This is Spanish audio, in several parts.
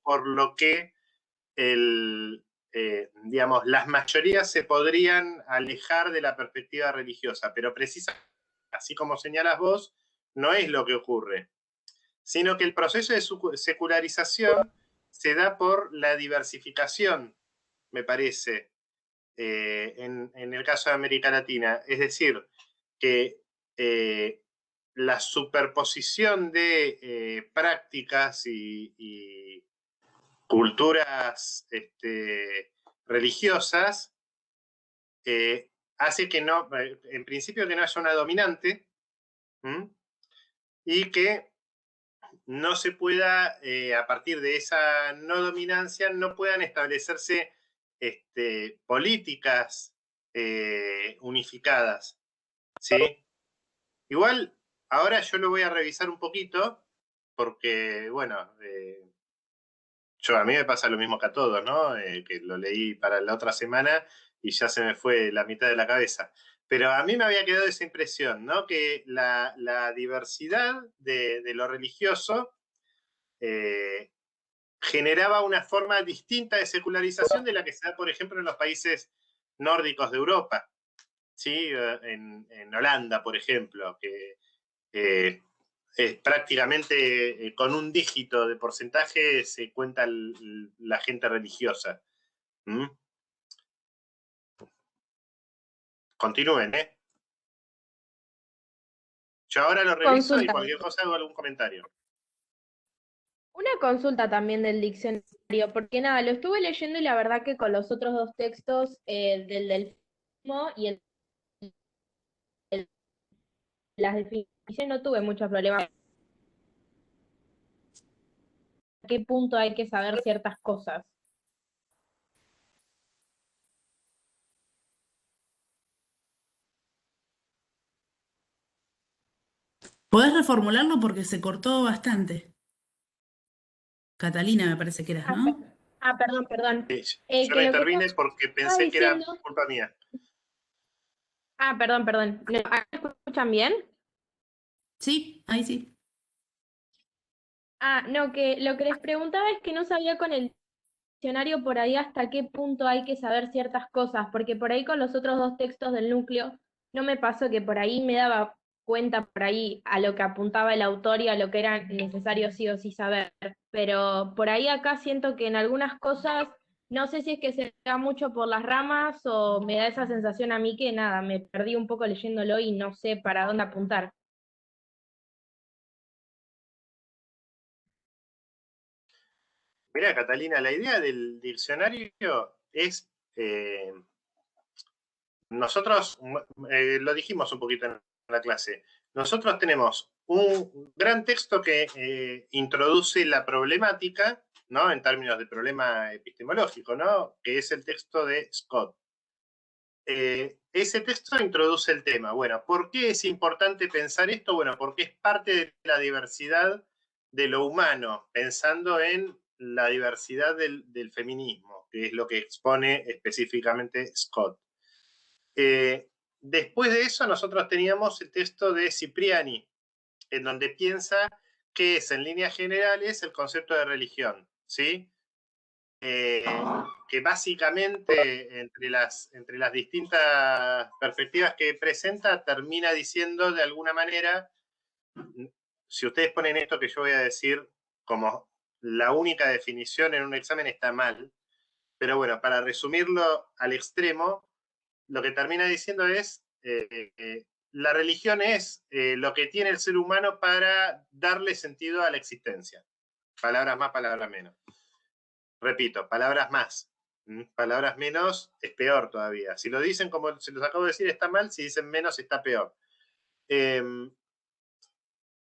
por lo que digamos, las mayorías se podrían alejar de la perspectiva religiosa, pero precisamente, así como señalas vos, no es lo que ocurre, sino que el proceso de secularización se da por la diversificación, me parece, en el caso de América Latina. Es decir, que la superposición de prácticas y culturas religiosas hace que no, en principio, que no haya una dominante, y que no se pueda, a partir de esa no dominancia, no puedan establecerse políticas unificadas, ¿sí? Igual, ahora yo lo voy a revisar un poquito, porque, bueno, a mí me pasa lo mismo que a todos, ¿no? Que lo leí para la otra semana y ya se me fue la mitad de la cabeza. Pero a mí me había quedado esa impresión, ¿no? Que la diversidad de lo religioso generaba una forma distinta de secularización de la que se da, por ejemplo, en los países nórdicos de Europa, ¿sí? En Holanda, por ejemplo, que es prácticamente con un dígito de porcentaje se cuenta la gente religiosa. Continúen, ¿eh? Yo ahora lo reviso y cualquier cosa hago algún comentario. Una consulta también del diccionario, porque nada, lo estuve leyendo y la verdad que con los otros dos textos, del y las definiciones no tuve muchos problemas. ¿A qué punto hay que saber ciertas cosas? ¿Podés reformularlo? Porque se cortó bastante. Catalina, me parece que eras, ¿no? Perdón. Yo Que no lo que intervine porque pensé que era culpa mía. perdón. ¿Me escuchan bien? Sí, ahí sí. No, que lo que les preguntaba es que no sabía con el diccionario por ahí hasta qué punto hay que saber ciertas cosas, porque por ahí con los otros dos textos del núcleo no me pasó que por ahí me daba cuenta por ahí a lo que apuntaba el autor y a lo que era necesario sí o sí saber, pero por ahí acá siento que en algunas cosas, no sé si es que se da mucho por las ramas o me da esa sensación a mí que nada, me perdí un poco leyéndolo y no sé para dónde apuntar. Mira, Catalina, la idea del diccionario es, nosotros, lo dijimos un poquito en la clase, nosotros tenemos un gran texto que introduce la problemática, ¿no? En términos de problema epistemológico, ¿no? Que es el texto de Scott. Ese texto introduce el tema. Bueno, ¿por qué es importante pensar esto? Bueno, porque es parte de la diversidad de lo humano, pensando en la diversidad del feminismo, que es lo que expone específicamente Scott. Después de eso, nosotros teníamos el texto de Cipriani, en donde piensa que es, en líneas generales, el concepto de religión, ¿sí? Que básicamente entre las distintas perspectivas que presenta termina diciendo de alguna manera, si ustedes ponen esto que yo voy a decir como la única definición en un examen está mal, pero bueno, para resumirlo al extremo, lo que termina diciendo es la religión es lo que tiene el ser humano para darle sentido a la existencia. Palabras más, palabras menos. Repito, palabras más. Palabras menos es peor todavía. Si lo dicen como se los acabo de decir está mal, si dicen menos está peor.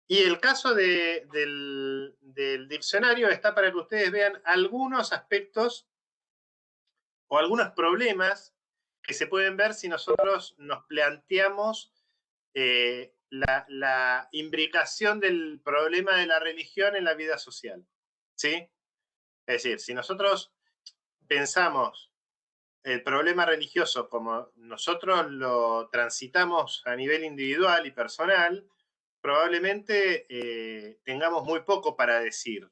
Y el caso del diccionario está para que ustedes vean algunos aspectos o algunos problemas que se pueden ver si nosotros nos planteamos la imbricación del problema de la religión en la vida social. ¿Sí? Es decir, si nosotros pensamos el problema religioso como nosotros lo transitamos a nivel individual y personal, probablemente tengamos muy poco para decir,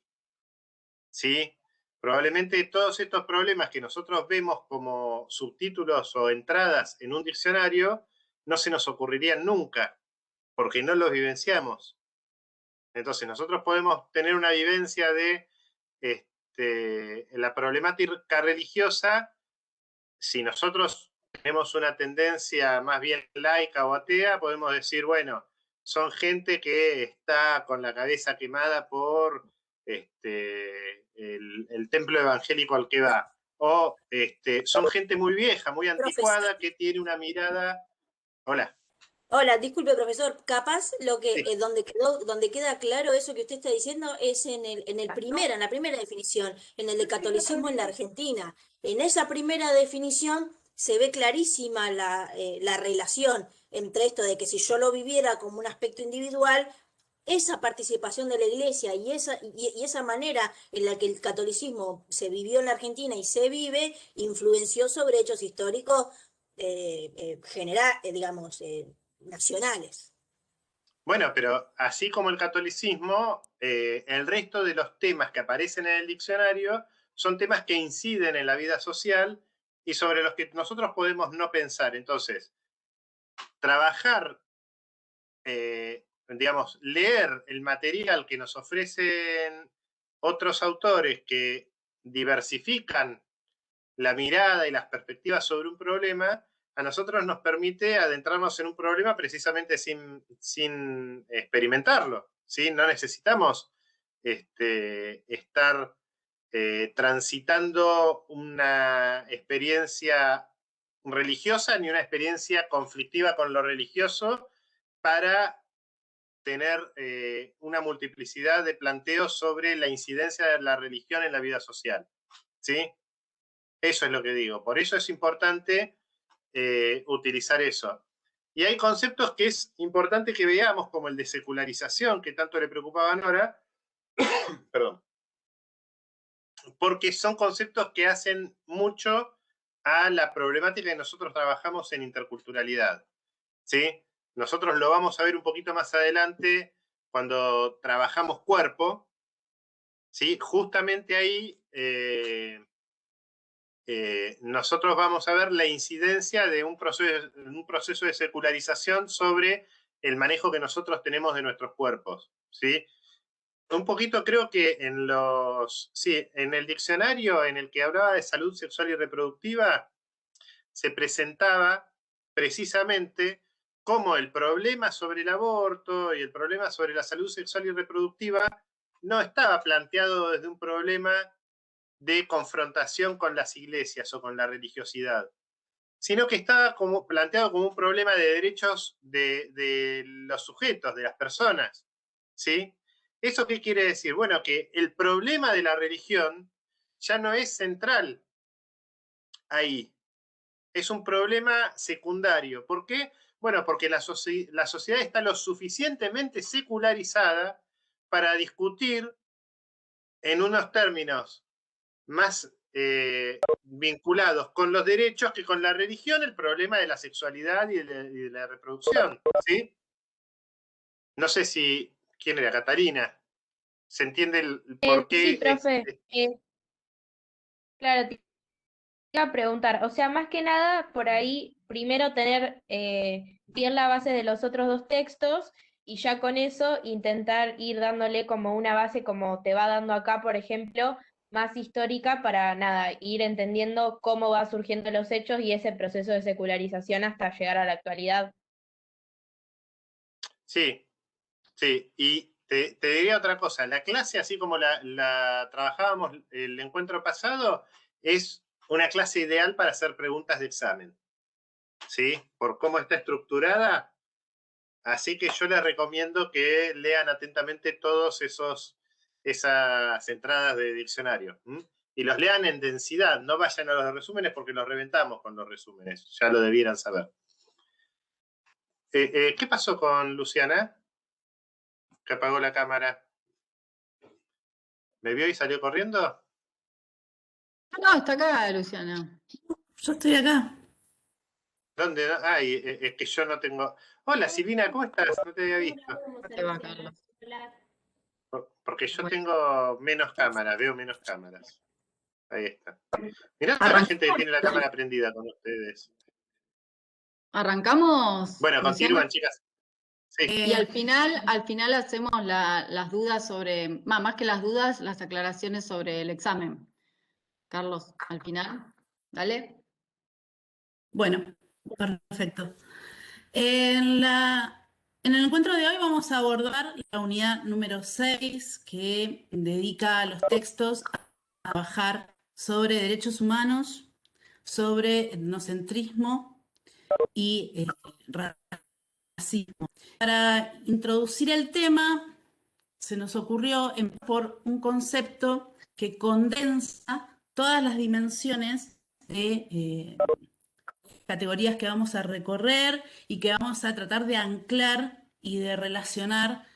¿sí? Probablemente todos estos problemas que nosotros vemos como subtítulos o entradas en un diccionario no se nos ocurrirían nunca, porque no los vivenciamos. Entonces, nosotros podemos tener una vivencia de la problemática religiosa si nosotros tenemos una tendencia más bien laica o atea, podemos decir, bueno, son gente que está con la cabeza quemada por el templo evangélico al que va. O son gente muy vieja, muy anticuada, que tiene una mirada... Hola. Hola, disculpe, profesor. Capaz lo que Sí. donde queda claro eso que usted está diciendo es en la primera definición, en el de catolicismo en la Argentina. En esa primera definición se ve clarísima la relación entre esto de que si yo lo viviera como un aspecto individual, esa participación de la Iglesia y esa manera en la que el catolicismo se vivió en la Argentina y se vive, influenció sobre hechos históricos digamos, nacionales. Bueno, pero así como el catolicismo, el resto de los temas que aparecen en el diccionario son temas que inciden en la vida social y sobre los que nosotros podemos no pensar. Entonces, trabajar, digamos, leer el material que nos ofrecen otros autores que diversifican la mirada y las perspectivas sobre un problema, a nosotros nos permite adentrarnos en un problema precisamente sin experimentarlo, ¿sí? No necesitamos estar transitando una experiencia religiosa ni una experiencia conflictiva con lo religioso para tener una multiplicidad de planteos sobre la incidencia de la religión en la vida social, ¿sí? Eso es lo que digo. Por eso es importante utilizar eso. Y hay conceptos que es importante que veamos, como el de secularización, que tanto le preocupaba a Nora, perdón, porque son conceptos que hacen mucho a la problemática que nosotros trabajamos en interculturalidad, ¿sí? Nosotros lo vamos a ver un poquito más adelante cuando trabajamos cuerpo, ¿sí? Justamente ahí nosotros vamos a ver la incidencia de un proceso de secularización sobre el manejo que nosotros tenemos de nuestros cuerpos, ¿sí? Un poquito creo que en el diccionario en el que hablaba de salud sexual y reproductiva, se presentaba precisamente cómo el problema sobre el aborto y el problema sobre la salud sexual y reproductiva no estaba planteado desde un problema de confrontación con las iglesias o con la religiosidad, sino que estaba planteado como un problema de derechos de los sujetos, de las personas, ¿sí? ¿Eso qué quiere decir? Bueno, que el problema de la religión ya no es central ahí, es un problema secundario. ¿Por qué? Bueno, porque la sociedad está lo suficientemente secularizada para discutir en unos términos más vinculados con los derechos que con la religión el problema de la sexualidad y de la reproducción, ¿sí? No sé si... ¿Quién era? Catalina. ¿Se entiende el por qué? Sí, profe. Claro, te iba a preguntar, o sea, más que nada, por ahí, primero tener bien la base de los otros dos textos y ya con eso intentar ir dándole como una base como te va dando acá, por ejemplo, más histórica para nada, ir entendiendo cómo va surgiendo los hechos y ese proceso de secularización hasta llegar a la actualidad. Sí, sí. Y te diría otra cosa. La clase, así como la trabajábamos el encuentro pasado, es una clase ideal para hacer preguntas de examen, ¿sí? Por cómo está estructurada. Así que yo les recomiendo que lean atentamente esas entradas de diccionario. Y los lean en densidad, no vayan a los resúmenes porque los reventamos con los resúmenes, ya lo debieran saber. ¿Qué pasó con Luciana? Que apagó la cámara. ¿Me vio y salió corriendo? No, está acá, Luciana. Yo estoy acá. ¿Dónde? Ay, es que yo no tengo... Hola, Silvina, ¿cómo estás? No te había visto. Te va, Carlos. Porque yo Bueno. tengo menos cámaras, veo menos cámaras. Ahí está. Mirá toda la gente que tiene la cámara prendida con ustedes. ¿Arrancamos, Bueno, Luciana? continúan, chicas. Sí. Y al final hacemos las dudas sobre, más que las dudas, las aclaraciones sobre el examen. Carlos, al final, dale. Bueno, perfecto. En el encuentro de hoy vamos a abordar la unidad número 6, que dedica a los textos a trabajar sobre derechos humanos, sobre etnocentrismo y racismo. Para introducir el tema, se nos ocurrió por un concepto que condensa todas las dimensiones de categorías que vamos a recorrer y que vamos a tratar de anclar y de relacionar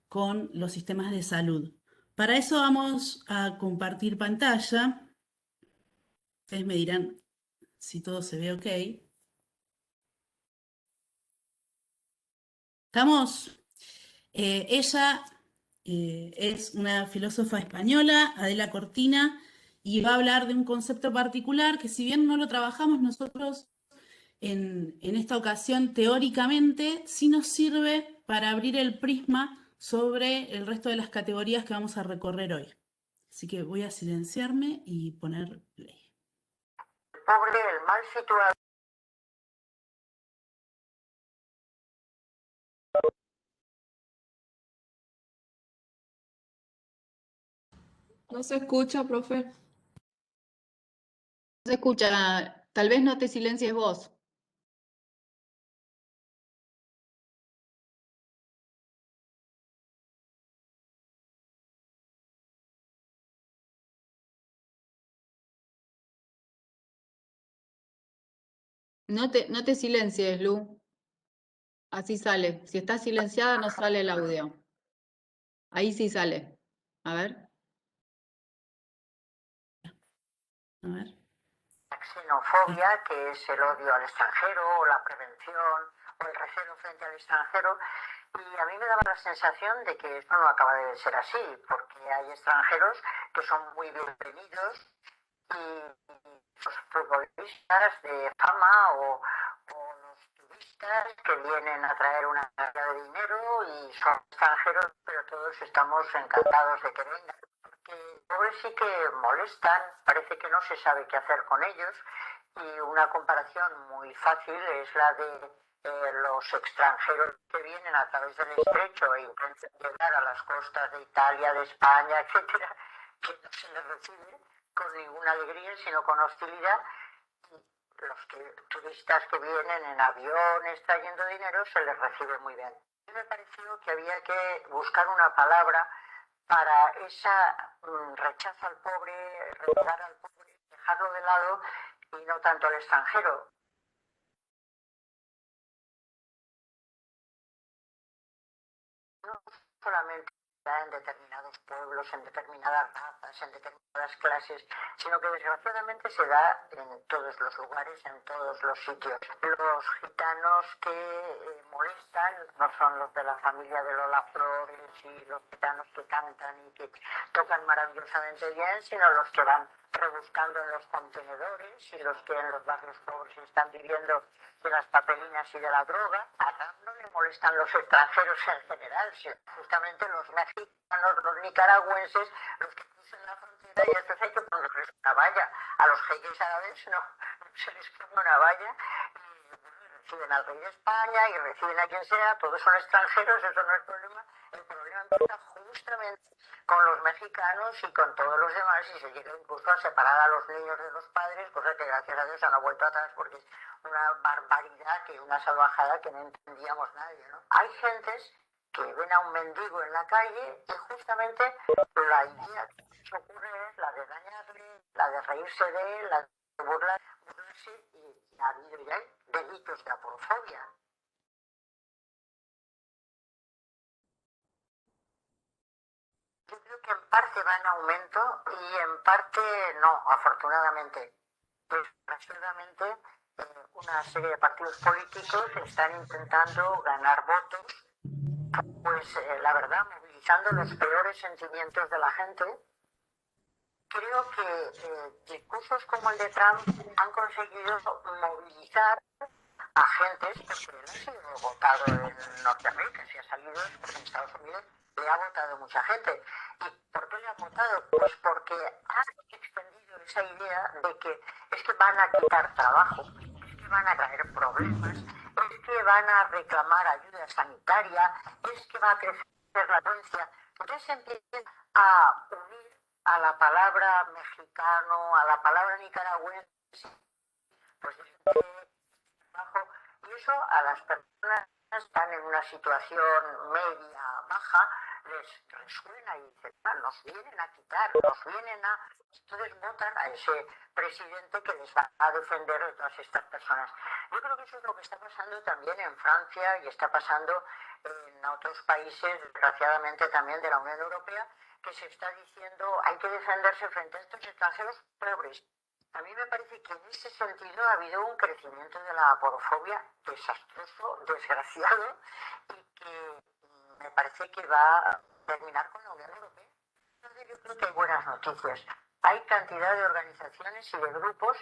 con los sistemas de salud. Para eso vamos a compartir pantalla. Ustedes me dirán si todo se ve ok. ¿Estamos? Ella es una filósofa española, Adela Cortina, y va a hablar de un concepto particular que, si bien no lo trabajamos nosotros en esta ocasión teóricamente, sí nos sirve para abrir el prisma sobre el resto de las categorías que vamos a recorrer hoy. Así que voy a silenciarme y poner play. El pobre, el mal situado. No se escucha, profe. No se escucha, tal vez no te silencies vos. No te silencies, Lu. Así sale. Si está silenciada no sale el audio. Ahí sí sale. A ver. A ver. La xenofobia, que es el odio al extranjero, o la prevención, o el recelo frente al extranjero. Y a mí me daba la sensación de que esto no acaba de ser así, porque hay extranjeros que son muy bienvenidos y los futbolistas de fama o los turistas que vienen a traer una cantidad de dinero y son extranjeros, pero todos estamos encantados de que vengan. Que pobres sí que molestan, parece que no se sabe qué hacer con ellos, y una comparación muy fácil es la de los extranjeros que vienen a través del estrecho e intentan llegar a las costas de Italia, de España, etcétera, que no se les recibe con ninguna alegría, sino con hostilidad. Y los turistas que vienen en aviones trayendo dinero se les recibe muy bien. A mí me pareció que había que buscar una palabra para ese rechazo al pobre, relegar al pobre, dejarlo de lado y no tanto al extranjero. No solamente en determinados pueblos, en determinadas razas, en determinadas clases, sino que desgraciadamente se da en todos los lugares, en todos los sitios. Los gitanos que molestan no son los de la familia de Lola Flores y los gitanos que cantan y que tocan maravillosamente bien, sino los que van rebuscando en los contenedores y los que en los barrios pobres están viviendo de las papelinas y de la droga. A no le molestan los extranjeros en general, sino justamente los mexicanos, los nicaragüenses, los que cruzan la frontera, y estos hay que ponerles una valla. A los jeques árabes no se les pone una valla. Reciben al rey de España y reciben a quien sea, todos son extranjeros, eso no es problema. El problema empieza justamente con los mexicanos y con todos los demás, y se llega incluso a separar a los niños de los padres, cosa que gracias a Dios ya no ha vuelto atrás, porque es una barbaridad, que una salvajada que no entendíamos nadie, ¿no? Hay gentes que ven a un mendigo en la calle y justamente la idea que se ocurre es la de dañarle, la de reírse de él, la de burlarse, y ha habido ya delitos de aporofobia. Yo creo que en parte va en aumento y en parte no, afortunadamente. Desgraciadamente, una serie de partidos políticos están intentando ganar votos, pues la verdad, movilizando escuchando los peores sentimientos de la gente. Creo que discursos como el de Trump han conseguido movilizar agentes, porque él ha sido votado en Norteamérica, si ha salido es porque en Estados Unidos le ha votado mucha gente. ¿Y por qué le ha votado? Pues porque ha extendido esa idea de que es que van a quitar trabajo, es que van a traer problemas, es que van a reclamar ayuda sanitaria, es que va a crecer la violencia. Entonces empiezan a unir a la palabra mexicano, a la palabra nicaragüense, pues trabajo, y eso a las personas que están en una situación media, baja, les resuena y dicen, nos vienen a quitar, nos vienen a... Entonces votan a ese presidente que les va a defender de todas estas personas. Yo creo que eso es lo que está pasando también en Francia y está pasando en otros países, desgraciadamente también de la Unión Europea, que se está diciendo hay que defenderse frente a estos extranjeros pobres. A mí me parece que en ese sentido ha habido un crecimiento de la aporofobia desastroso, desgraciado, y que me parece que va a terminar con la Unión Europea. Entonces yo creo que hay buenas noticias. Hay cantidad de organizaciones y de grupos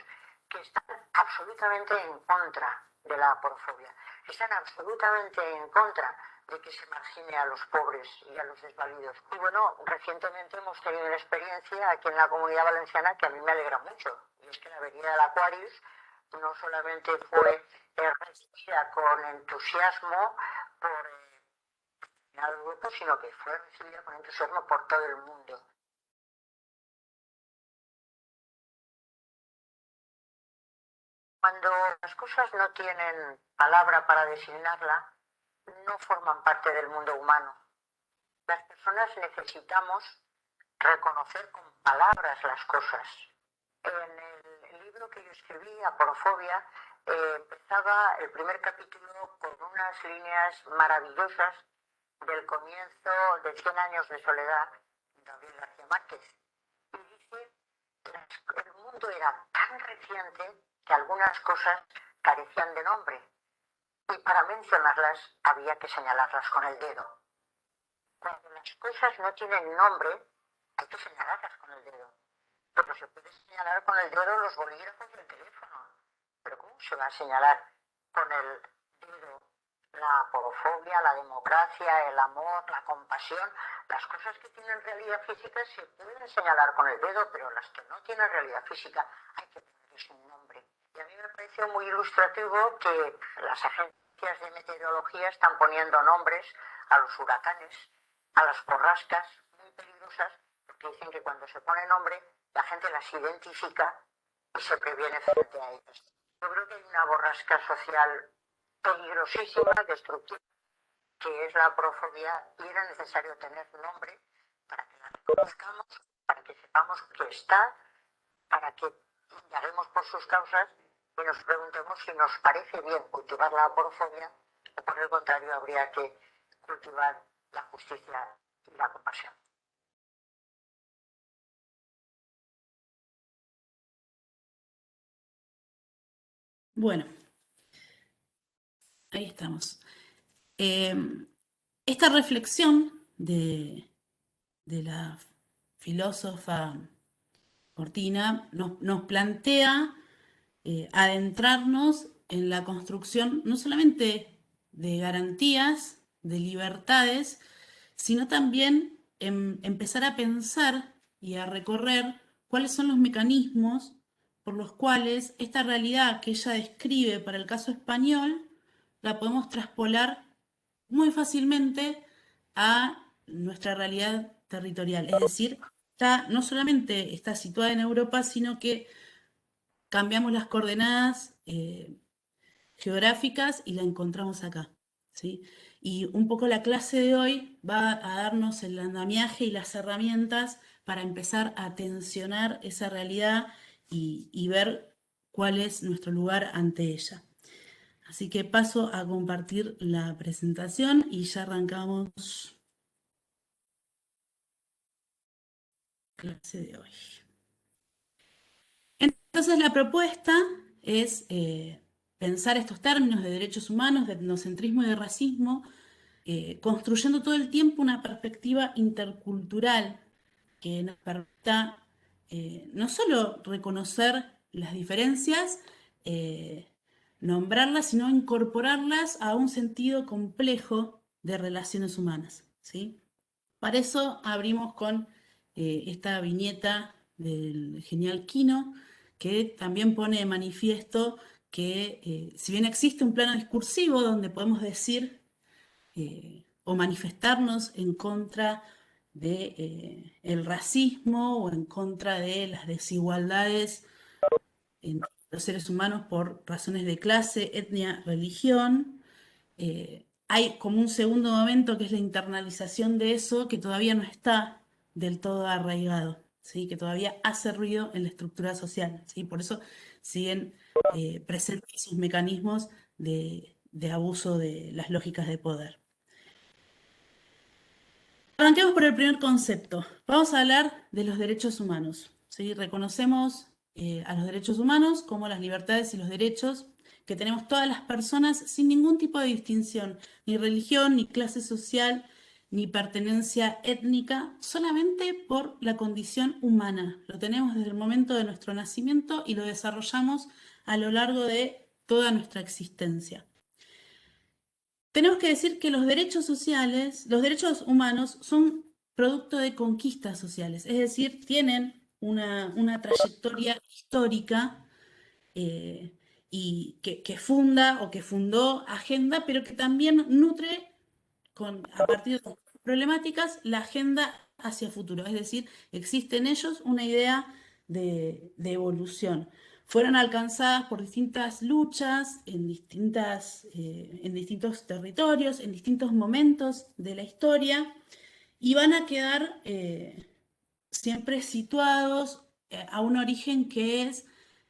que están absolutamente en contra de la aporofobia, están absolutamente en contra de que se margine a los pobres y a los desvalidos. Y bueno, recientemente hemos tenido una experiencia aquí en la Comunidad Valenciana que a mí me alegra mucho, y es que la Avenida del Aquarius no solamente fue recibida con entusiasmo por el grupo, sino que fue recibida con entusiasmo por todo el mundo. Cuando las cosas no tienen palabra para designarla, no forman parte del mundo humano. Las personas necesitamos reconocer con palabras las cosas. En el libro que yo escribí, Aporofobia, empezaba el primer capítulo con unas líneas maravillosas del comienzo de 100 años de soledad, Gabriel García Márquez. Y dice que el mundo era tan reciente que algunas cosas carecían de nombre. Y para mencionarlas había que señalarlas con el dedo. Cuando las cosas no tienen nombre, hay que señalarlas con el dedo. Pero se puede señalar con el dedo los bolígrafos del teléfono. Pero ¿cómo se va a señalar con el dedo la aporofobia, la democracia, el amor, la compasión? Las cosas que tienen realidad física se pueden señalar con el dedo, pero las que no tienen realidad física hay que ponerles un nombre. Y a mí me pareció muy ilustrativo que las agencias de meteorología están poniendo nombres a los huracanes, a las borrascas muy peligrosas, porque dicen que cuando se pone nombre, la gente las identifica y se previene frente a ellas. Yo creo que hay una borrasca social peligrosísima, destructiva, que es la aporofobia, y era necesario tener nombre para que la reconozcamos, para que sepamos que está, para que indaguemos por sus causas y nos preguntemos si nos parece bien cultivar la aporofobia o por el contrario habría que cultivar la justicia y la compasión. Bueno, ahí estamos. Esta reflexión de la filósofa Cortina nos plantea adentrarnos en la construcción no solamente de garantías, de libertades, sino también empezar a pensar y a recorrer cuáles son los mecanismos por los cuales esta realidad que ella describe para el caso español la podemos traspolar muy fácilmente a nuestra realidad territorial. Es decir, no solamente está situada en Europa, sino que cambiamos las coordenadas geográficas y la encontramos acá, ¿sí? Y un poco la clase de hoy va a darnos el andamiaje y las herramientas para empezar a tensionar esa realidad y ver cuál es nuestro lugar ante ella. Así que paso a compartir la presentación y ya arrancamos la clase de hoy. Entonces la propuesta es pensar estos términos de derechos humanos, de etnocentrismo y de racismo construyendo todo el tiempo una perspectiva intercultural que nos permita no solo reconocer las diferencias, nombrarlas, sino incorporarlas a un sentido complejo de relaciones humanas, ¿sí? Para eso abrimos con esta viñeta del genial Quino, que también pone de manifiesto que si bien existe un plano discursivo donde podemos decir o manifestarnos en contra de el racismo o en contra de las desigualdades entre los seres humanos por razones de clase, etnia, religión, hay como un segundo momento que es la internalización de eso que todavía no está del todo arraigado, ¿sí? Que todavía hace ruido en la estructura social, ¿sí? Por eso siguen presentes esos mecanismos de abuso de las lógicas de poder. Arranquemos por el primer concepto. Vamos a hablar de los derechos humanos, ¿sí? Reconocemos a los derechos humanos como las libertades y los derechos que tenemos todas las personas sin ningún tipo de distinción, ni religión, ni clase social, ni pertenencia étnica, solamente por la condición humana. Lo tenemos desde el momento de nuestro nacimiento y lo desarrollamos a lo largo de toda nuestra existencia. Tenemos que decir que los derechos sociales, los derechos humanos son producto de conquistas sociales, es decir, tienen una trayectoria histórica y que funda o que fundó agenda, pero que también nutre a partir de problemáticas la agenda hacia futuro. Es decir, existe en ellos una idea de evolución. Fueron alcanzadas por distintas luchas en distintos territorios, en distintos momentos de la historia, y van a quedar siempre situados a un origen que es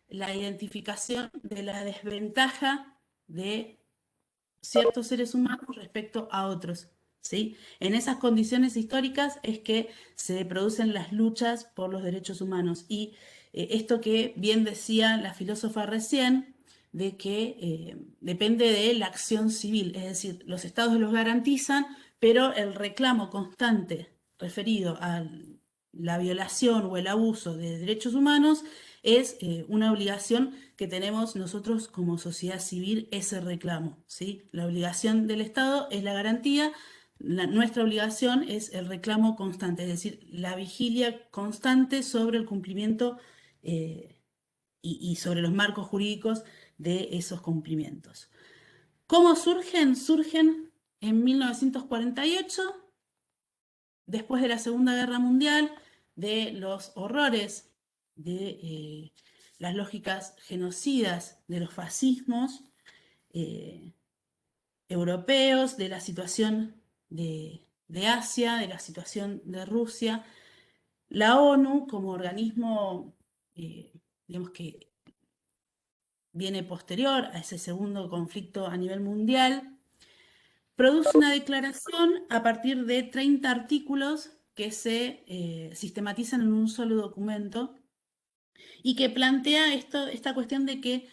la identificación de la desventaja de ciertos seres humanos respecto a otros, ¿sí? En esas condiciones históricas es que se producen las luchas por los derechos humanos. Y esto que bien decía la filósofa recién, de que depende de la acción civil, es decir, los estados los garantizan, pero el reclamo constante referido a la violación o el abuso de derechos humanos es una obligación que tenemos nosotros como sociedad civil, ese reclamo, ¿sí? La obligación del Estado es la garantía, nuestra obligación es el reclamo constante, es decir, la vigilia constante sobre el cumplimiento y sobre los marcos jurídicos de esos cumplimientos. ¿Cómo surgen? Surgen en 1948, después de la Segunda Guerra Mundial, de los horrores de las lógicas genocidas de los fascismos europeos, de la situación de Asia, de la situación de Rusia. La ONU, como organismo, digamos que viene posterior a ese segundo conflicto a nivel mundial, produce una declaración a partir de 30 artículos que se sistematizan en un solo documento y que plantea esta cuestión de que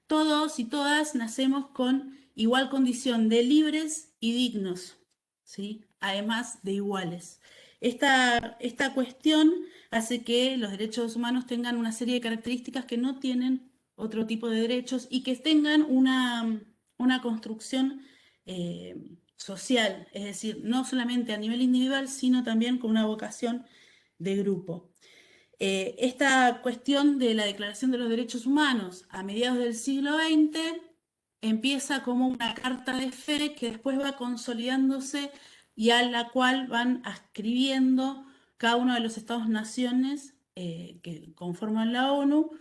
todos y todas nacemos con igual condición de libres y dignos, ¿sí? Además de iguales. Esta cuestión hace que los derechos humanos tengan una serie de características que no tienen otro tipo de derechos y que tengan una construcción social, es decir, no solamente a nivel individual, sino también con una vocación de grupo. Esta cuestión de la Declaración de los Derechos Humanos a mediados del siglo XX empieza como una carta de fe que después va consolidándose y a la cual van ascribiendo cada uno de los estados-naciones que conforman la ONU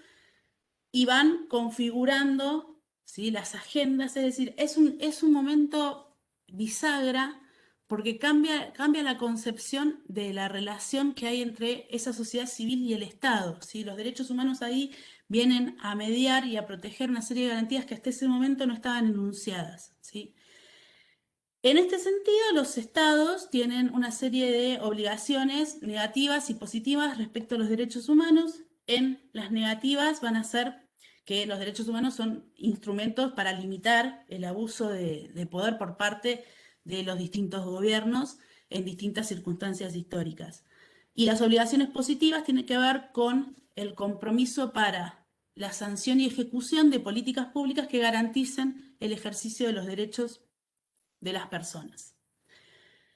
y van configurando, ¿sí?, las agendas, es decir, es un momento bisagra porque cambia la concepción de la relación que hay entre esa sociedad civil y el Estado, ¿sí? Los derechos humanos ahí vienen a mediar y a proteger una serie de garantías que hasta ese momento no estaban enunciadas, ¿sí? En este sentido, los estados tienen una serie de obligaciones negativas y positivas respecto a los derechos humanos. En las negativas van a ser que los derechos humanos son instrumentos para limitar el abuso de poder por parte de los distintos gobiernos en distintas circunstancias históricas. Y las obligaciones positivas tienen que ver con el compromiso para la sanción y ejecución de políticas públicas que garanticen el ejercicio de los derechos de las personas.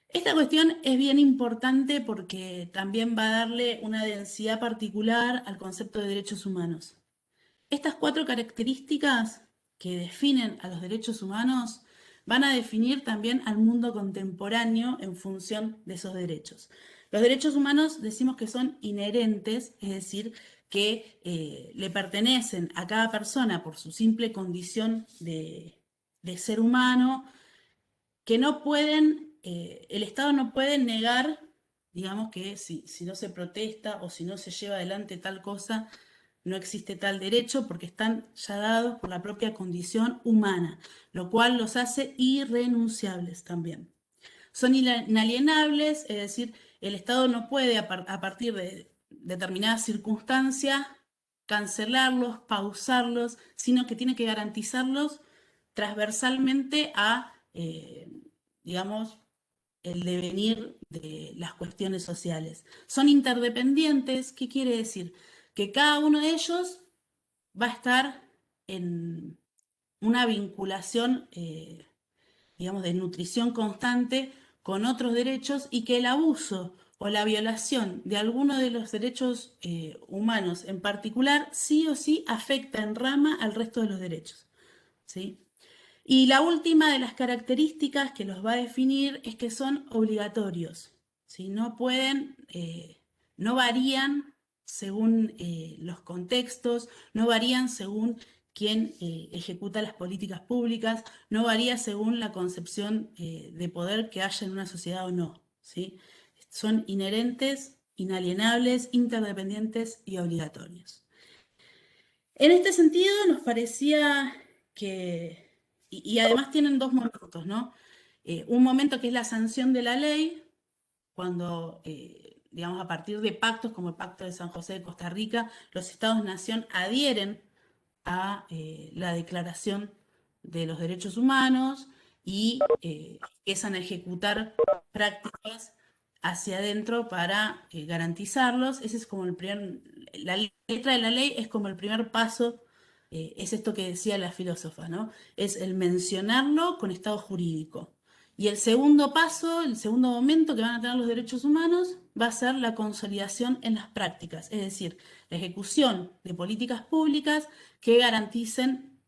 Esta cuestión es bien importante porque también va a darle una densidad particular al concepto de derechos humanos. Estas 4 características que definen a los derechos humanos van a definir también al mundo contemporáneo en función de esos derechos. Los derechos humanos decimos que son inherentes, es decir, que le pertenecen a cada persona por su simple condición de ser humano, que no pueden, el Estado no puede negar, digamos que si no se protesta o si no se lleva adelante tal cosa, no existe tal derecho porque están ya dados por la propia condición humana, lo cual los hace irrenunciables también. Son inalienables, es decir, el Estado no puede a partir de determinadas circunstancias cancelarlos, pausarlos, sino que tiene que garantizarlos transversalmente a, digamos, el devenir de las cuestiones sociales. Son interdependientes, ¿qué quiere decir? Que cada uno de ellos va a estar en una vinculación, digamos, de nutrición constante con otros derechos y que el abuso o la violación de alguno de los derechos humanos en particular sí o sí afecta en rama al resto de los derechos, ¿sí? Y la última de las características que los va a definir es que son obligatorios, ¿sí? No pueden, no varían según los contextos, no varían según quién ejecuta las políticas públicas, no varía según la concepción de poder que haya en una sociedad o no, ¿sí? Son inherentes, inalienables, interdependientes y obligatorios. En este sentido, nos parecía que, y además tienen 2 momentos, ¿no? Un momento que es la sanción de la ley, cuando, digamos, a partir de pactos como el Pacto de San José de Costa Rica, los Estados-nación adhieren a la Declaración de los Derechos Humanos y empiezan a ejecutar prácticas hacia adentro para garantizarlos. Ese es como el la letra de la ley es como el primer paso, es esto que decía la filósofa, ¿no? Es el mencionarlo con estado jurídico. Y el segundo paso, el segundo momento que van a tener los derechos humanos va a ser la consolidación en las prácticas, es decir, la ejecución de políticas públicas que garanticen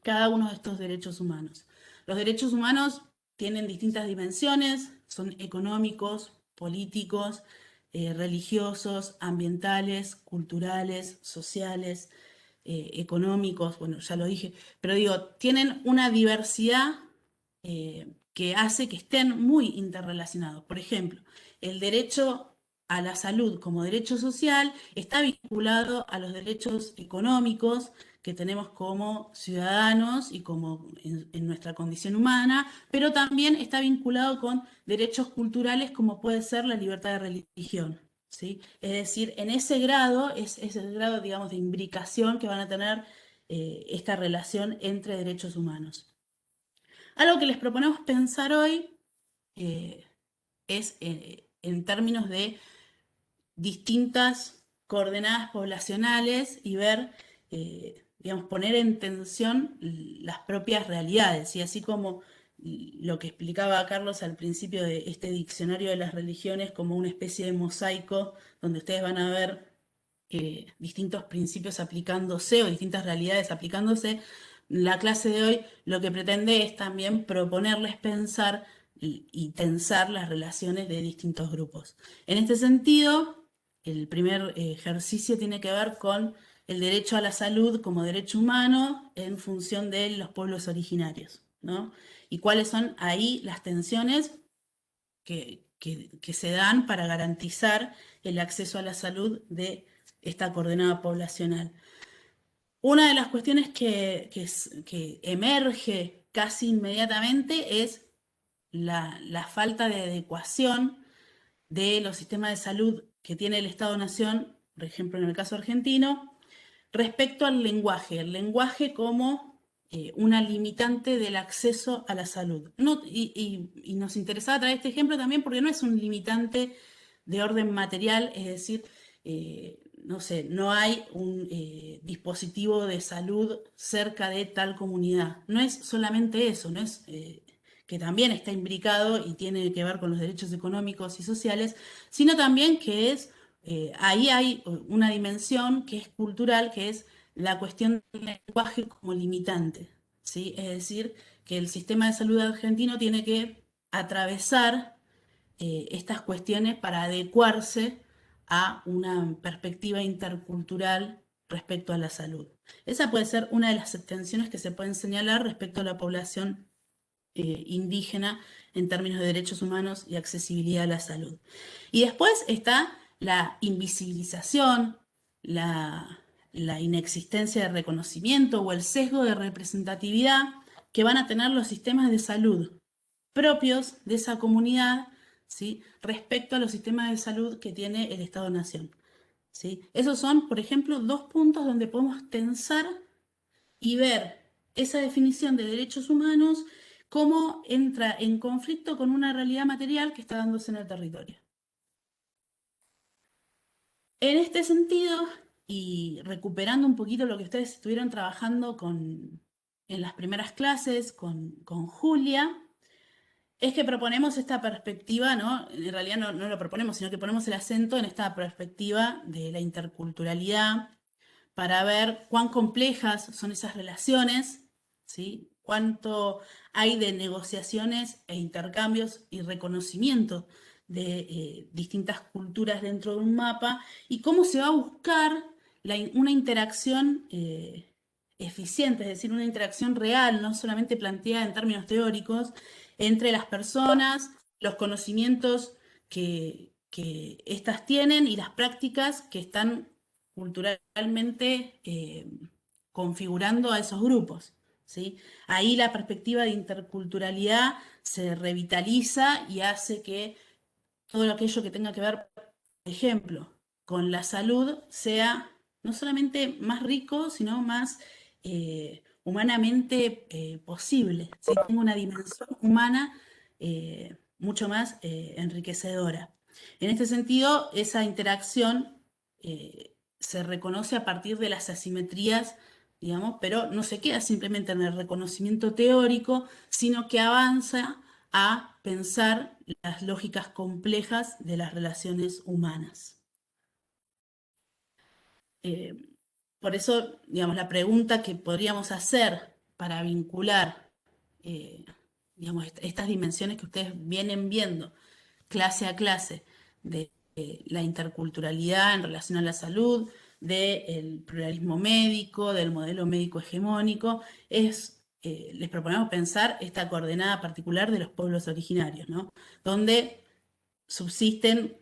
cada uno de estos derechos humanos. Los derechos humanos tienen distintas dimensiones, son económicos, políticos, religiosos, ambientales, culturales, sociales, económicos, bueno, ya lo dije, pero digo, tienen una diversidad que hace que estén muy interrelacionados. Por ejemplo, el derecho a la salud como derecho social está vinculado a los derechos económicos que tenemos como ciudadanos y como en nuestra condición humana, pero también está vinculado con derechos culturales como puede ser la libertad de religión, ¿sí? Es decir, en ese grado, es el grado, digamos, de imbricación que van a tener esta relación entre derechos humanos. Algo que les proponemos pensar hoy es en términos de distintas coordenadas poblacionales y ver, digamos, poner en tensión las propias realidades. Y así como lo que explicaba Carlos al principio de este diccionario de las religiones como una especie de mosaico donde ustedes van a ver distintos principios aplicándose o distintas realidades aplicándose, la clase de hoy lo que pretende es también proponerles pensar y tensar las relaciones de distintos grupos. En este sentido, el primer ejercicio tiene que ver con el derecho a la salud como derecho humano en función de los pueblos originarios, ¿no? Y cuáles son ahí las tensiones que se dan para garantizar el acceso a la salud de esta coordenada poblacional. Una de las cuestiones que emerge casi inmediatamente es la falta de adecuación de los sistemas de salud que tiene el Estado-Nación, por ejemplo en el caso argentino, respecto al lenguaje. El lenguaje como una limitante del acceso a la salud. Y nos interesaba traer este ejemplo también porque no es un limitante de orden material, es decir, no sé, no hay un dispositivo de salud cerca de tal comunidad. No es solamente eso, no es que también está imbricado y tiene que ver con los derechos económicos y sociales, sino también que es, ahí hay una dimensión que es cultural, que es la cuestión del lenguaje como limitante, ¿sí? Es decir, que el sistema de salud argentino tiene que atravesar estas cuestiones para adecuarse a una perspectiva intercultural respecto a la salud. Esa puede ser una de las extensiones que se pueden señalar respecto a la población indígena en términos de derechos humanos y accesibilidad a la salud. Y después está la invisibilización, la inexistencia de reconocimiento o el sesgo de representatividad que van a tener los sistemas de salud propios de esa comunidad, ¿sí?, respecto a los sistemas de salud que tiene el Estado-Nación, ¿sí? Esos son, por ejemplo, dos puntos donde podemos tensar y ver esa definición de derechos humanos cómo entra en conflicto con una realidad material que está dándose en el territorio. En este sentido, y recuperando un poquito lo que ustedes estuvieron trabajando en las primeras clases con Julia, es que proponemos esta perspectiva, ¿no? En realidad no lo proponemos, sino que ponemos el acento en esta perspectiva de la interculturalidad para ver cuán complejas son esas relaciones, ¿sí? Cuánto hay de negociaciones e intercambios y reconocimiento de distintas culturas dentro de un mapa y cómo se va a buscar una interacción eficiente, es decir, una interacción real, no solamente planteada en términos teóricos, entre las personas, los conocimientos que éstas tienen y las prácticas que están culturalmente configurando a esos grupos, ¿sí? Ahí la perspectiva de interculturalidad se revitaliza y hace que todo aquello que tenga que ver, por ejemplo, con la salud sea no solamente más rico, sino más humanamente posible, ¿sí? Tenga una dimensión humana mucho más enriquecedora. En este sentido, esa interacción se reconoce a partir de las asimetrías, digamos, pero no se queda simplemente en el reconocimiento teórico, sino que avanza a pensar las lógicas complejas de las relaciones humanas. Por eso, digamos, la pregunta que podríamos hacer para vincular, digamos, estas dimensiones que ustedes vienen viendo clase a clase de la interculturalidad en relación a la salud, del pluralismo médico, del modelo médico hegemónico, les proponemos pensar esta coordenada particular de los pueblos originarios, ¿no? Donde subsisten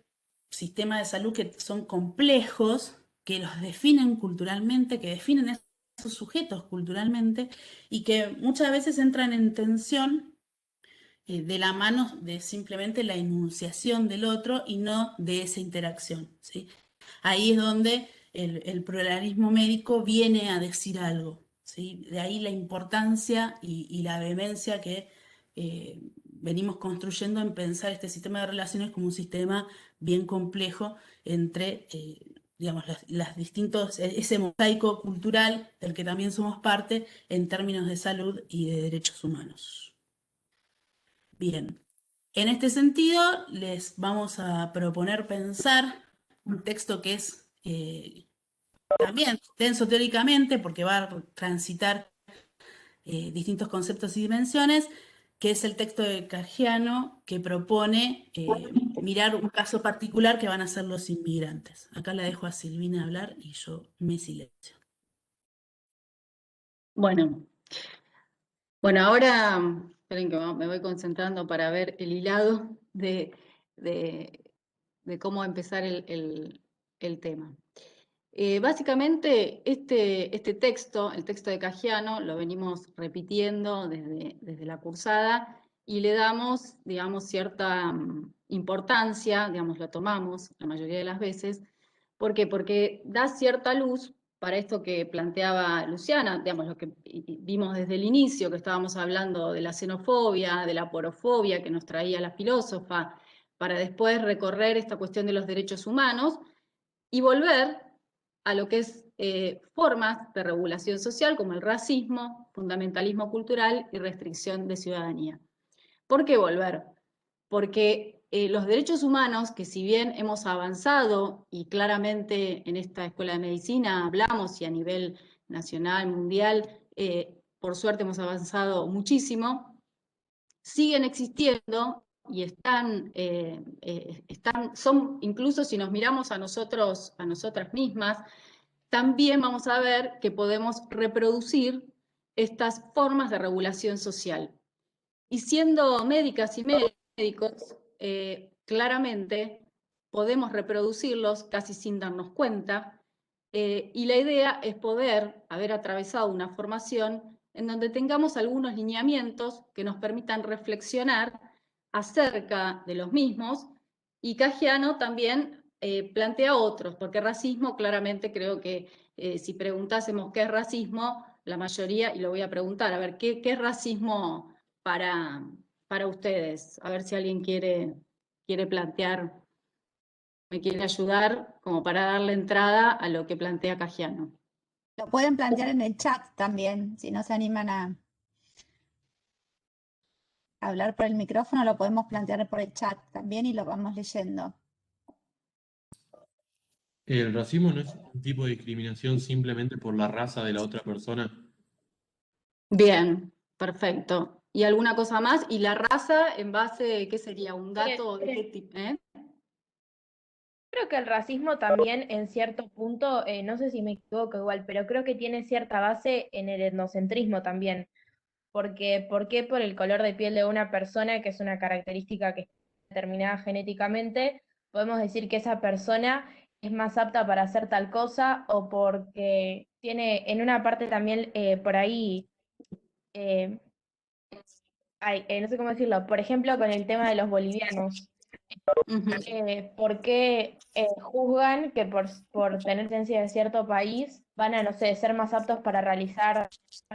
sistemas de salud que son complejos, que los definen culturalmente, que definen esos sujetos culturalmente y que muchas veces entran en tensión de la mano de simplemente la enunciación del otro y no de esa interacción, ¿sí? Ahí es donde el pluralismo médico viene a decir algo, ¿sí? De ahí la importancia y la vehemencia que venimos construyendo en pensar este sistema de relaciones como un sistema bien complejo entre, digamos, las distintos, ese mosaico cultural del que también somos parte en términos de salud y de derechos humanos. Bien, en este sentido les vamos a proponer pensar un texto que es también denso teóricamente porque va a transitar distintos conceptos y dimensiones, que es el texto de Cargiano que propone mirar un caso particular que van a ser los inmigrantes. Acá la dejo a Silvina hablar y yo me silencio. Bueno, ahora, esperen que me voy concentrando para ver el hilado de cómo empezar el tema. Básicamente, este texto, el texto de Cargiano, lo venimos repitiendo desde la cursada y le damos, digamos, cierta importancia, digamos, lo tomamos la mayoría de las veces. ¿Por qué? Porque da cierta luz para esto que planteaba Luciana, digamos, lo que vimos desde el inicio, que estábamos hablando de la xenofobia, de la porofobia que nos traía la filósofa, para después recorrer esta cuestión de los derechos humanos y volver a lo que es formas de regulación social como el racismo, fundamentalismo cultural y restricción de ciudadanía. ¿Por qué volver? Porque los derechos humanos, que si bien hemos avanzado, y claramente en esta Escuela de Medicina hablamos, y a nivel nacional, mundial, por suerte hemos avanzado muchísimo, siguen existiendo y son, incluso si nos miramos a nosotros, a nosotras mismas, también vamos a ver que podemos reproducir estas formas de regulación social. Y siendo médicas y médicos, claramente podemos reproducirlos casi sin darnos cuenta, y la idea es poder haber atravesado una formación en donde tengamos algunos lineamientos que nos permitan reflexionar acerca de los mismos, y Caggiano también plantea otros, porque racismo claramente creo que si preguntásemos qué es racismo, la mayoría, y lo voy a preguntar, a ver, ¿qué es racismo para ustedes? A ver si alguien quiere plantear, me quiere ayudar como para darle entrada a lo que plantea Caggiano. Lo pueden plantear en el chat también, si no se animan a hablar por el micrófono, lo podemos plantear por el chat también y lo vamos leyendo. ¿El racismo no es un tipo de discriminación simplemente por la raza de la otra persona? Bien, perfecto. ¿Y alguna cosa más? ¿Y la raza en base, qué sería? ¿Un dato de qué tipo? Creo que el racismo también en cierto punto, no sé si me equivoco igual, pero creo que tiene cierta base en el etnocentrismo también. Porque, ¿por qué por el color de piel de una persona, que es una característica que está determinada genéticamente, podemos decir que esa persona es más apta para hacer tal cosa? O porque tiene en una parte también por ahí, eh, no sé cómo decirlo, por ejemplo, con el tema de los bolivianos. ¿Por qué juzgan que por tener ciencia de cierto país van a, no sé, ser más aptos para realizar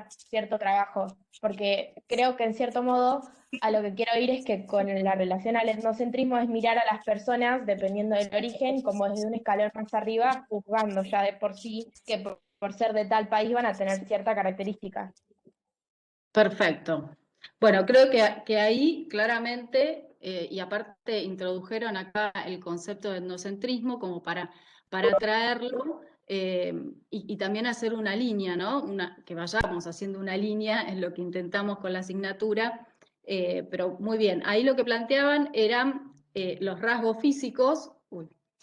cierto trabajo? Porque creo que en cierto modo a lo que quiero ir es que con la relación al etnocentrismo es mirar a las personas, dependiendo del origen, como desde un escalón más arriba, juzgando ya de por sí que por ser de tal país van a tener cierta característica. Perfecto. Bueno, creo que ahí claramente, y aparte introdujeron acá el concepto de etnocentrismo como para traerlo y también hacer una línea, ¿no? Que vayamos haciendo una línea, es lo que intentamos con la asignatura, pero muy bien. Ahí lo que planteaban eran los rasgos físicos,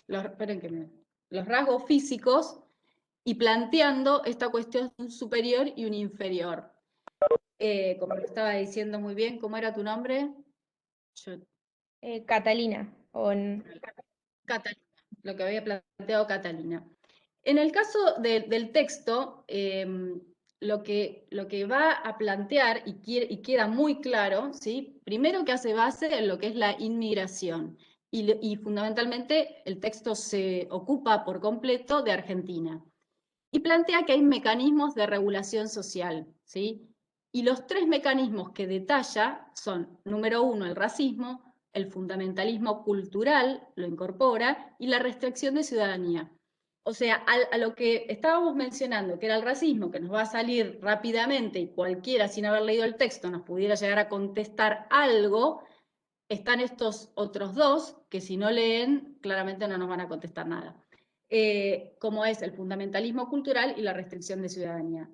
los rasgos físicos, y planteando esta cuestión de un superior y un inferior. Como lo estaba diciendo muy bien, ¿cómo era tu nombre? Catalina. Catalina, lo que había planteado Catalina. En el caso del texto, lo que va a plantear y queda muy claro, ¿sí? Primero que hace base en lo que es la inmigración, y fundamentalmente el texto se ocupa por completo de Argentina. Y plantea que hay mecanismos de regulación social, ¿sí? Y los tres mecanismos que detalla son, número uno, el racismo, el fundamentalismo cultural, lo incorpora, y la restricción de ciudadanía. O sea, a lo que estábamos mencionando, que era el racismo, que nos va a salir rápidamente y cualquiera sin haber leído el texto nos pudiera llegar a contestar algo, están estos otros dos que si no leen claramente no nos van a contestar nada. Como es el fundamentalismo cultural y la restricción de ciudadanía.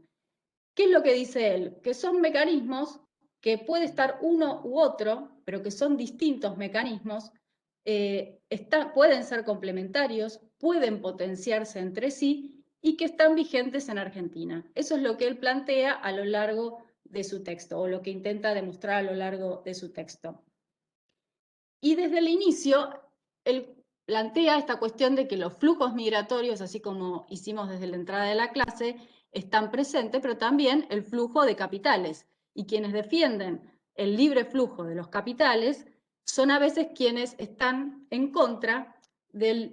¿Qué es lo que dice él? Que son mecanismos que puede estar uno u otro, pero que son distintos mecanismos, pueden ser complementarios, pueden potenciarse entre sí y que están vigentes en Argentina. Eso es lo que él plantea a lo largo de su texto, o lo que intenta demostrar a lo largo de su texto. Y desde el inicio, él plantea esta cuestión de que los flujos migratorios, así como hicimos desde la entrada de la clase, están presentes, pero también el flujo de capitales. Y quienes defienden el libre flujo de los capitales son a veces quienes están en contra de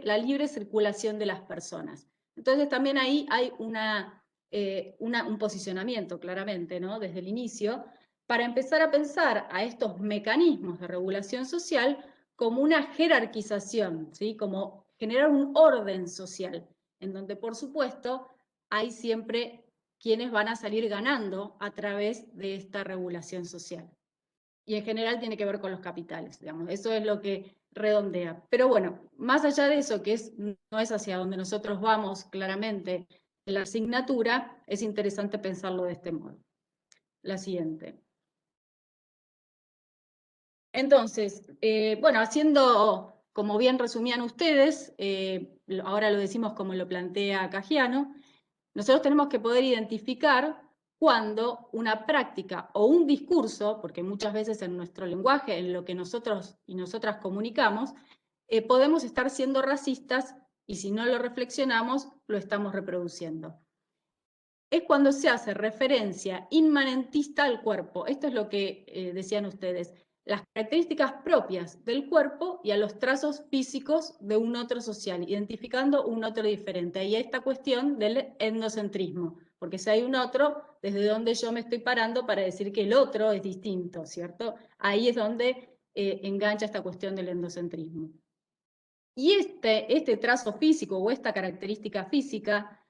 la libre circulación de las personas. Entonces también ahí hay un posicionamiento claramente, ¿no? Desde el inicio, para empezar a pensar a estos mecanismos de regulación social como una jerarquización, ¿sí? Como generar un orden social, en donde por supuesto hay siempre quienes van a salir ganando a través de esta regulación social. Y en general tiene que ver con los capitales, digamos, eso es lo que redondea. Pero bueno, más allá de eso, que no es hacia donde nosotros vamos claramente en la asignatura, es interesante pensarlo de este modo. La siguiente. Entonces, bueno, haciendo, como bien resumían ustedes, ahora lo decimos como lo plantea Cajiano, nosotros tenemos que poder identificar cuando una práctica o un discurso, porque muchas veces en nuestro lenguaje, en lo que nosotros y nosotras comunicamos, podemos estar siendo racistas y si no lo reflexionamos, lo estamos reproduciendo. Es cuando se hace referencia inmanentista al cuerpo. Esto es lo que decían ustedes. Las características propias del cuerpo y a los trazos físicos de un otro social, identificando un otro diferente. Ahí esta cuestión del endocentrismo, porque si hay un otro, desde donde yo me estoy parando para decir que el otro es distinto, ¿cierto? Ahí es donde engancha esta cuestión del endocentrismo. Y este trazo físico o esta característica física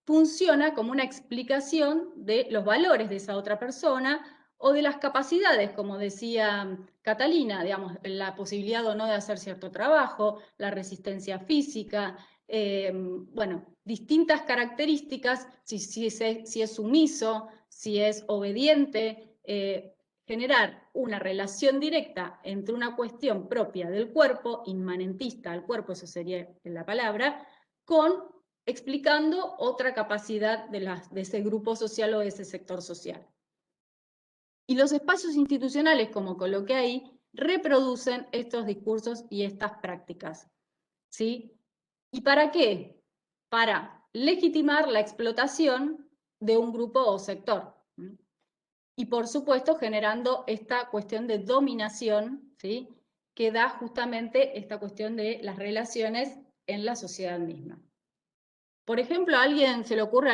funciona como una explicación de los valores de esa otra persona o de las capacidades, como decía Catalina, digamos, la posibilidad o no de hacer cierto trabajo, la resistencia física, bueno, distintas características, si es sumiso, si es obediente, generar una relación directa entre una cuestión propia del cuerpo, inmanentista al cuerpo, eso sería la palabra, con explicando otra capacidad de ese grupo social o de ese sector social. Y los espacios institucionales, como coloqué ahí, reproducen estos discursos y estas prácticas. ¿Sí? ¿Y para qué? Para legitimar la explotación de un grupo o sector. Y por supuesto generando esta cuestión de dominación, ¿sí? Que da justamente esta cuestión de las relaciones en la sociedad misma. Por ejemplo, ¿a alguien se le ocurre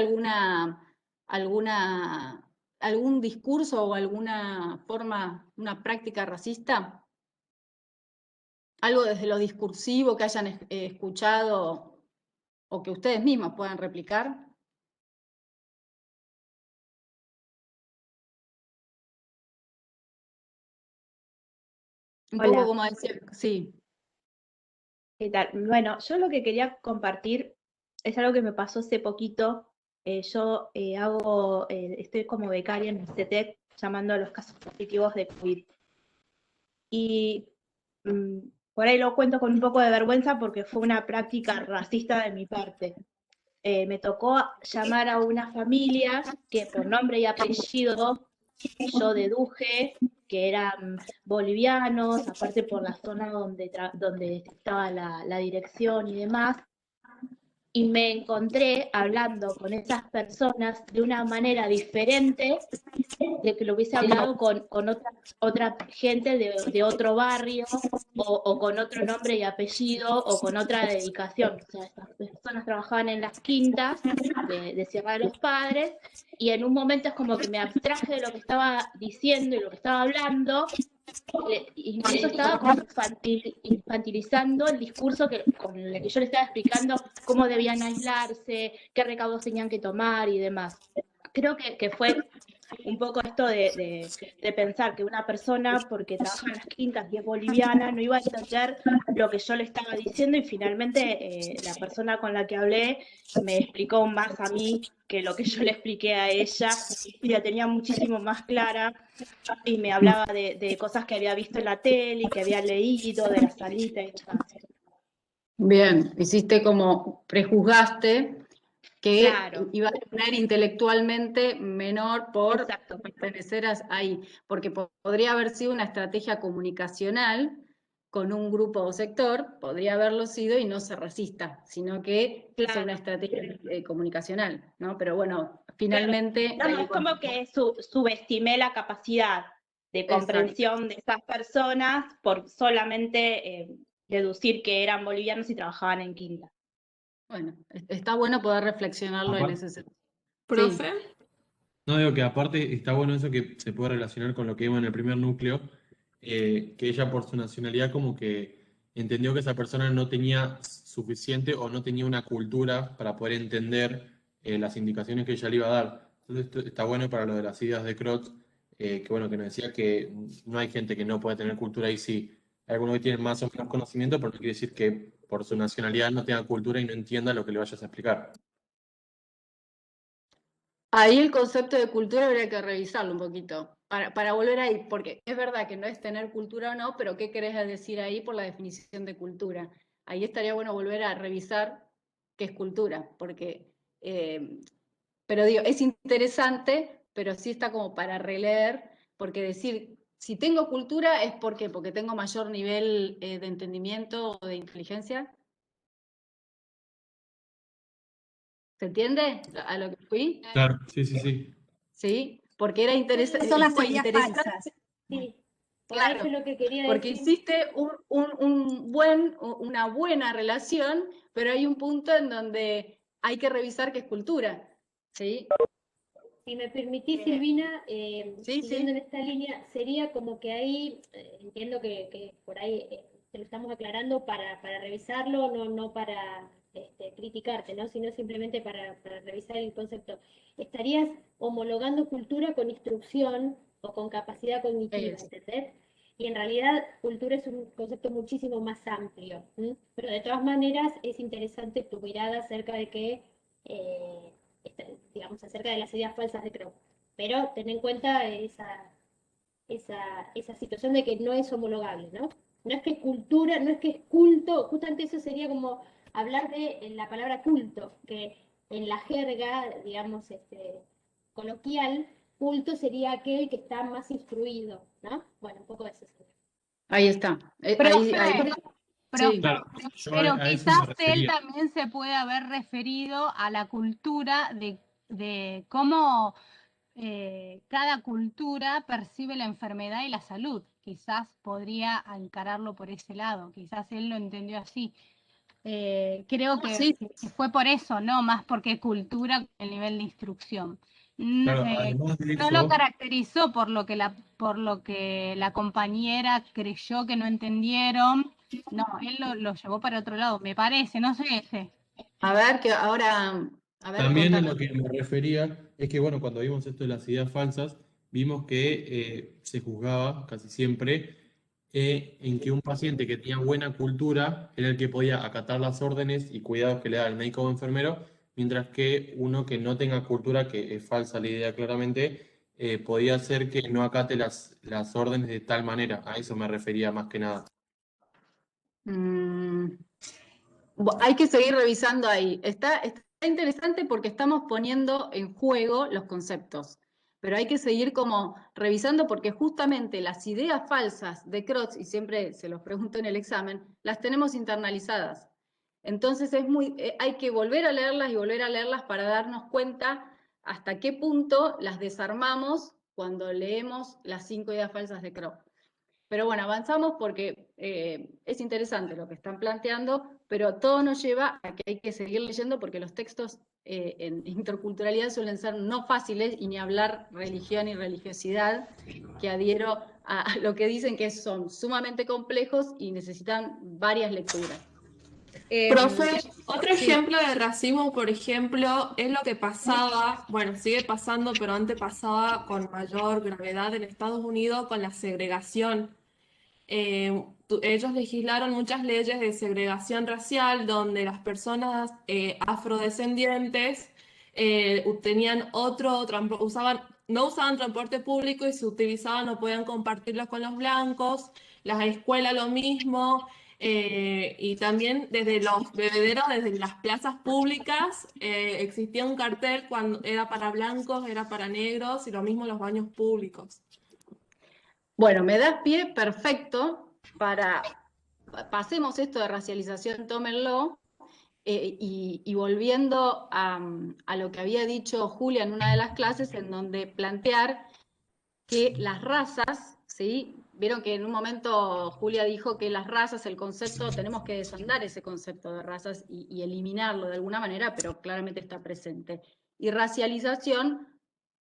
algún discurso o alguna forma, una práctica racista? Algo desde lo discursivo que hayan escuchado o que ustedes mismos puedan replicar. Un Hola. poco como decir, sí. ¿Qué tal? Bueno, yo lo que quería compartir es algo que me pasó hace poquito. Yo estoy como becaria en el CETEC llamando a los casos positivos de COVID. Y por ahí lo cuento con un poco de vergüenza porque fue una práctica racista de mi parte. Me tocó llamar a una familia que por nombre y apellido yo deduje que eran bolivianos, aparte por la zona donde estaba la dirección y demás, y me encontré hablando con esas personas de una manera diferente de que lo hubiese hablado con otra gente de otro barrio o con otro nombre y apellido o con otra dedicación. O sea, estas personas trabajaban en las quintas de Sierra de los Padres y en un momento es como que me abstraje de lo que estaba diciendo y lo que estaba hablando. Incluso estaba como infantilizando el discurso con el que yo le estaba explicando cómo debían aislarse, qué recaudos tenían que tomar y demás. Creo que fue un poco esto de pensar que una persona, porque trabaja en las quintas y es boliviana, no iba a entender lo que yo le estaba diciendo y finalmente la persona con la que hablé me explicó más a mí que lo que yo le expliqué a ella y la tenía muchísimo más clara y me hablaba de cosas que había visto en la tele y que había leído, de la salita y demás. Bien, hiciste como prejuzgaste que Claro. iba a tener intelectualmente menor por Exacto. pertenecer ahí, porque podría haber sido una estrategia comunicacional con un grupo o sector, podría haberlo sido y no ser racista, sino que sea una estrategia comunicacional, ¿no? Pero bueno, finalmente... Claro. No, es como que subestimé la capacidad de comprensión de esas personas por solamente deducir que eran bolivianos y trabajaban en quinta. Bueno, está bueno poder reflexionarlo en Aparte, ese sentido. Sí, Profe, no digo que aparte está bueno eso que se puede relacionar con lo que vimos en el primer núcleo, que ella por su nacionalidad como que entendió que esa persona no tenía suficiente o no tenía una cultura para poder entender las indicaciones que ella le iba a dar. Entonces esto está bueno para lo de las ideas de Crotz, que bueno, que nos decía que no hay gente que no puede tener cultura y sí, hay algunos que tienen más o menos conocimiento, pero no quiere decir que por su nacionalidad no tenga cultura y no entienda lo que le vayas a explicar. ahí el concepto de cultura habría que revisarlo un poquito para volver ahí, porque es verdad que no es tener cultura o no, pero ¿qué querés decir ahí por la definición de cultura? Ahí estaría bueno volver a revisar qué es cultura, porque, pero digo, es interesante, pero sí está como para releer, porque decir, si tengo cultura es ¿por qué? Porque tengo mayor nivel de entendimiento o de inteligencia. ¿Se entiende a lo que fui? Claro, sí, sí, sí. ¿Sí? Porque era ¿Qué son las ideas interesante, falsas? Sí, por eso claro, es lo que quería porque decir. hiciste una buena relación, pero hay un punto en donde hay que revisar qué es cultura. ¿Sí? Si me permitís, Silvina, Sí, siguiendo en sí. esta línea, sería como que ahí, entiendo que por ahí te lo estamos aclarando para revisarlo, no para criticarte, ¿no? Sino simplemente para revisar el concepto. Estarías homologando cultura con instrucción o con capacidad cognitiva, Es. ¿entendés? Y en realidad cultura es un concepto muchísimo más amplio, ¿m? Pero de todas maneras es interesante tu mirada acerca de que eh, digamos, acerca de las ideas falsas de Crow. Pero ten en cuenta esa situación de que no es homologable, ¿no? No es que es cultura, no es que es culto, justamente eso sería como hablar de la palabra culto, que en la jerga, digamos, coloquial, culto sería aquel que está más instruido, ¿no? Bueno, un poco eso sería. Ahí está. Profe, Sí. Claro, yo pero a eso me quizás él refería. también se puede haber referido a la cultura de cómo cada cultura percibe la enfermedad y la salud. Quizás podría encararlo por ese lado, quizás él lo entendió así. Creo Sí, que fue por eso, no más porque cultura el nivel de instrucción. Claro, además de No lo eso, caracterizó por lo que la compañera creyó que no entendieron. No, él lo llevó para otro lado, me parece, no sé ese. a ver, que ahora, a ver, también a contame. lo que me refería es que, bueno, cuando vimos esto de las ideas falsas, vimos que se juzgaba casi siempre en que un paciente que tenía buena cultura era el que podía acatar las órdenes y cuidados que le da el médico o enfermero, mientras que uno que no tenga cultura, que es falsa la idea claramente, podía ser que no acate las órdenes de tal manera. A eso me refería más que nada. Mm, hay que seguir revisando ahí. Está interesante porque estamos poniendo en juego los conceptos, pero hay que seguir como revisando porque justamente las ideas falsas de Crotz, y siempre se los pregunto en el examen, las tenemos internalizadas. Entonces hay que volver a leerlas y volver a leerlas para darnos cuenta hasta qué punto las desarmamos cuando leemos las 5 ideas falsas de Crotz. Pero bueno, avanzamos porque es interesante lo que están planteando, pero todo nos lleva a que hay que seguir leyendo porque los textos en interculturalidad suelen ser no fáciles y ni hablar religión y religiosidad, que adhiero a lo que dicen que son sumamente complejos y necesitan varias lecturas. profe, otro Sí, ejemplo de racismo, por ejemplo, es lo que pasaba, bueno, sigue pasando, pero antes pasaba con mayor gravedad en Estados Unidos con la segregación. Ellos legislaron muchas leyes de segregación racial donde las personas afrodescendientes tenían no usaban transporte público y si utilizaban no podían compartirlo con los blancos, las escuelas lo mismo, y también desde los bebederos, desde las plazas públicas, existía un cartel cuando era para blancos, era para negros y lo mismo los baños públicos. bueno, me das pie perfecto para, pasemos esto de racialización, tómenlo, y volviendo a lo que había dicho Julia en una de las clases, en donde plantear que las razas, ¿sí? vieron que en un momento Julia dijo que las razas, el concepto, tenemos que desandar ese concepto de razas y eliminarlo de alguna manera, pero claramente está presente. Y racialización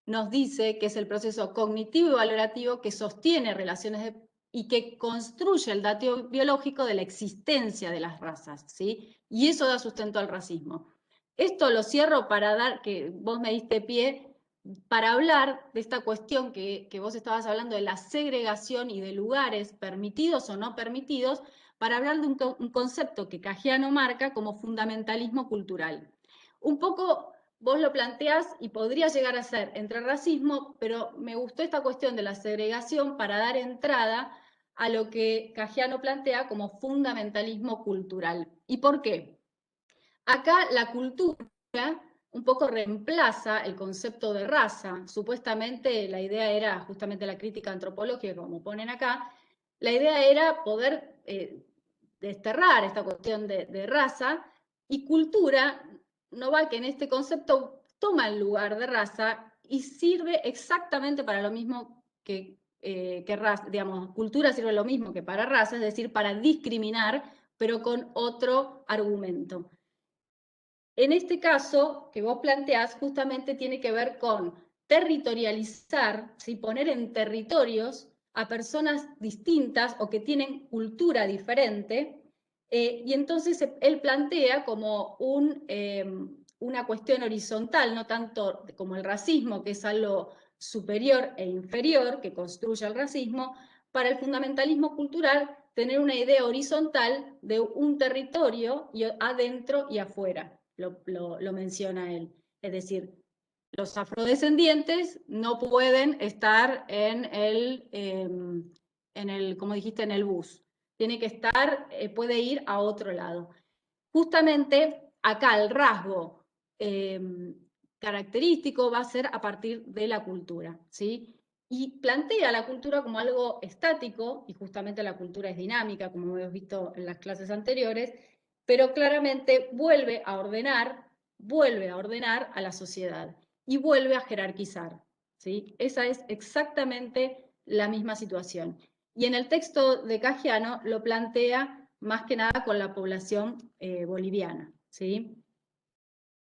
nos dice que es el proceso cognitivo y valorativo que sostiene relaciones y que construye el dato biológico de la existencia de las razas, ¿sí? Y eso da sustento al racismo. Esto lo cierro para dar, que vos me diste pie, para hablar de esta cuestión que vos estabas hablando de la segregación y de lugares permitidos o no permitidos, para hablar de un concepto que Cajiano marca como fundamentalismo cultural. Un poco vos lo planteás y podría llegar a ser entre racismo, pero me gustó esta cuestión de la segregación para dar entrada a lo que Cajiano plantea como fundamentalismo cultural. ¿Y por qué? Acá la cultura un poco reemplaza el concepto de raza. Supuestamente la idea era justamente la crítica antropológica, como ponen acá, la idea era poder desterrar esta cuestión de raza, y cultura no va que en este concepto toma el lugar de raza y sirve exactamente para lo mismo que raza, digamos, cultura sirve lo mismo que para raza, es decir, para discriminar, pero con otro argumento. En este caso que vos planteás justamente tiene que ver con territorializar, ¿sí? Poner en territorios a personas distintas o que tienen cultura diferente, y entonces él plantea como una cuestión horizontal, no tanto como el racismo, que es algo superior e inferior, que construye el racismo, para el fundamentalismo cultural tener una idea horizontal de un territorio adentro y afuera. Lo menciona él. Es decir, los afrodescendientes no pueden estar en el, como dijiste, en el bus. Tiene que estar, puede ir a otro lado. Justamente acá el rasgo característico va a ser a partir de la cultura, ¿sí? Y plantea la cultura como algo estático, y justamente la cultura es dinámica, como hemos visto en las clases anteriores, pero claramente vuelve a ordenar a la sociedad y vuelve a jerarquizar, ¿sí? Esa es exactamente la misma situación. Y en el texto de Cajiano lo plantea más que nada con la población boliviana, ¿sí?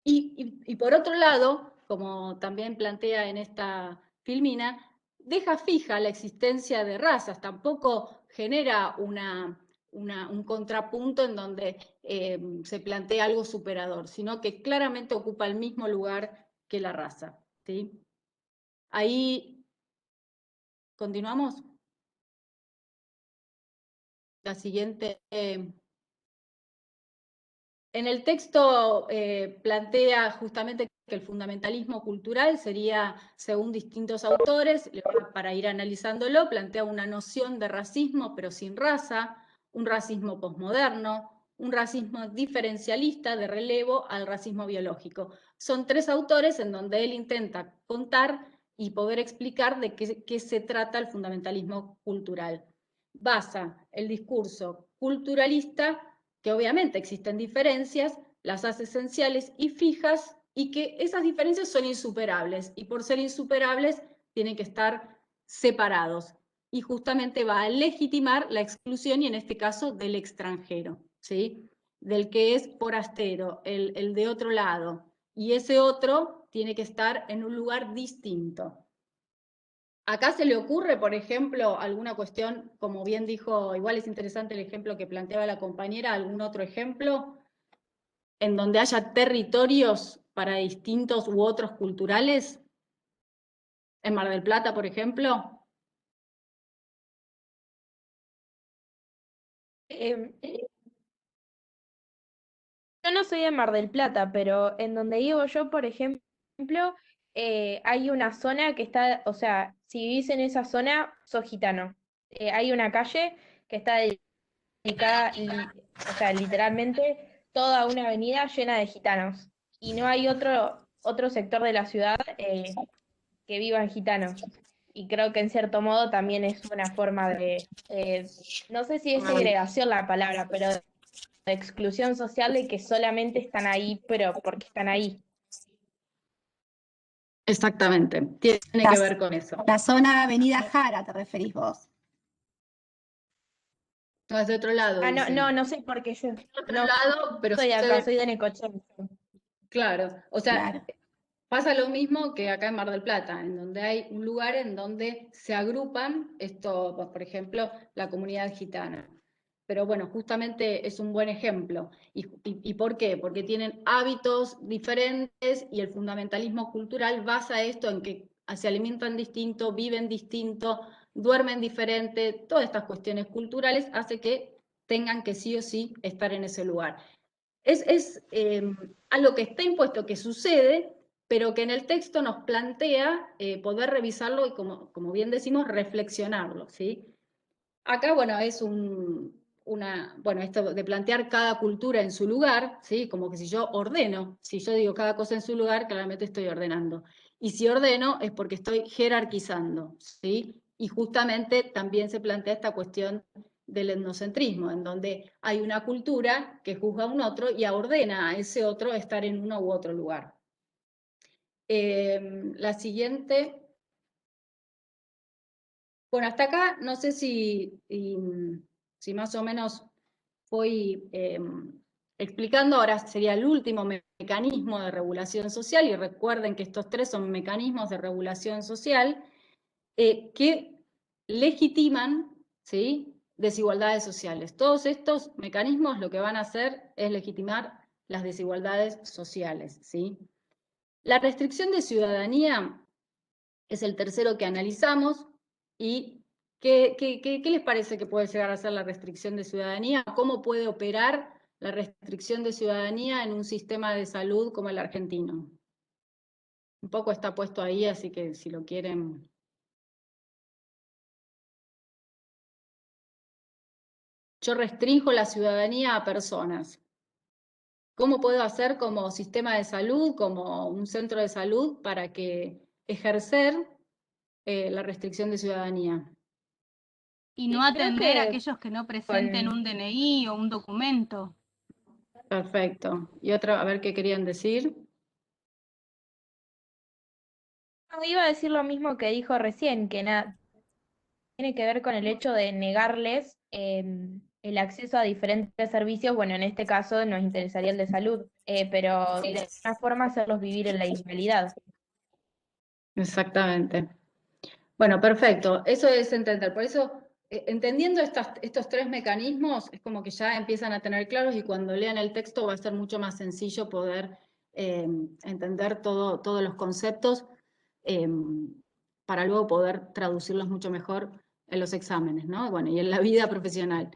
Y por otro lado, como también plantea en esta filmina, deja fija la existencia de razas, tampoco genera un contrapunto en donde se plantea algo superador, sino que claramente ocupa el mismo lugar que la raza, ¿sí? Ahí, ¿continuamos? La siguiente... En el texto plantea justamente que el fundamentalismo cultural sería, según distintos autores, para ir analizándolo, plantea una noción de racismo, pero sin raza, un racismo posmoderno, un racismo diferencialista de relevo al racismo biológico. Son tres autores en donde él intenta contar y poder explicar de qué se trata el fundamentalismo cultural. Basa el discurso culturalista, que obviamente existen diferencias, las hace esenciales y fijas, y que esas diferencias son insuperables, y por ser insuperables tienen que estar separados. Y justamente va a legitimar la exclusión, y en este caso del extranjero, ¿sí? Del que es forastero, el de otro lado. Y ese otro tiene que estar en un lugar distinto. Acá se le ocurre, por ejemplo, alguna cuestión, como bien dijo, igual es interesante el ejemplo que planteaba la compañera, algún otro ejemplo en donde haya territorios para distintos u otros culturales. En Mar del Plata, por ejemplo. Yo no soy de Mar del Plata, pero en donde vivo yo, por ejemplo, hay una zona que está, o sea, si vivís en esa zona, sos gitano. Hay una calle que está dedicada, o sea, literalmente toda una avenida llena de gitanos. Y no hay otro sector de la ciudad que vivan gitanos. Y creo que en cierto modo también es una forma de, no sé si es segregación la palabra, pero de exclusión social, de que solamente están ahí, pero porque están ahí. Exactamente, tiene que ver con eso. La zona Avenida Jara, ¿te referís vos? No, es de otro lado, Ah, no, dicen. no sé por qué yo De otro no lado, pero soy de acá, sucede, soy de Necochea. claro. O sea, Claro. pasa lo mismo que acá en Mar del Plata, en donde hay un lugar en donde se agrupan esto, pues, por ejemplo, la comunidad gitana. Pero bueno, justamente es un buen ejemplo. ¿Y por qué? Porque tienen hábitos diferentes y el fundamentalismo cultural basa esto en que se alimentan distinto, viven distinto, duermen diferente, todas estas cuestiones culturales hace que tengan que sí o sí estar en ese lugar. Es algo que está impuesto, que sucede, pero que en el texto nos plantea poder revisarlo y, como bien decimos, reflexionarlo, ¿sí? Acá, bueno, es bueno, esto de plantear cada cultura en su lugar, ¿sí? Como que si yo ordeno, si yo digo cada cosa en su lugar, claramente estoy ordenando. Y si ordeno es porque estoy jerarquizando, ¿sí? Y justamente también se plantea esta cuestión del etnocentrismo, en donde hay una cultura que juzga a un otro y ordena a ese otro estar en uno u otro lugar. La siguiente. Bueno, hasta acá no sé si más o menos voy explicando. Ahora sería el último mecanismo de regulación social, y recuerden que estos tres son mecanismos de regulación social que legitiman, ¿sí?, desigualdades sociales. Todos estos mecanismos lo que van a hacer es legitimar las desigualdades sociales, ¿sí? La restricción de ciudadanía es el tercero que analizamos. ¿Y qué les parece que puede llegar a ser la restricción de ciudadanía? ¿Cómo puede operar la restricción de ciudadanía en un sistema de salud como el argentino? Un poco está puesto ahí, así que si lo quieren. Yo restringo la ciudadanía a personas. ¿Cómo puedo hacer como sistema de salud, como un centro de salud, para que ejercer la restricción de ciudadanía? Y no Creo atender a que aquellos que no presenten un DNI o un documento. Perfecto. Y otra, a ver qué querían decir. iba a decir lo mismo que dijo recién, que tiene que ver con el hecho de negarles el acceso a diferentes servicios. Bueno, en este caso nos interesaría el de salud, pero de alguna forma hacerlos vivir en la ilegalidad. Exactamente. Bueno, perfecto. Eso es entender. Por eso, entendiendo estos tres mecanismos, es como que ya empiezan a tener claros, y cuando lean el texto va a ser mucho más sencillo poder entender todos los conceptos eh, para luego poder traducirlos mucho mejor en los exámenes, ¿no? Bueno, y en la vida profesional.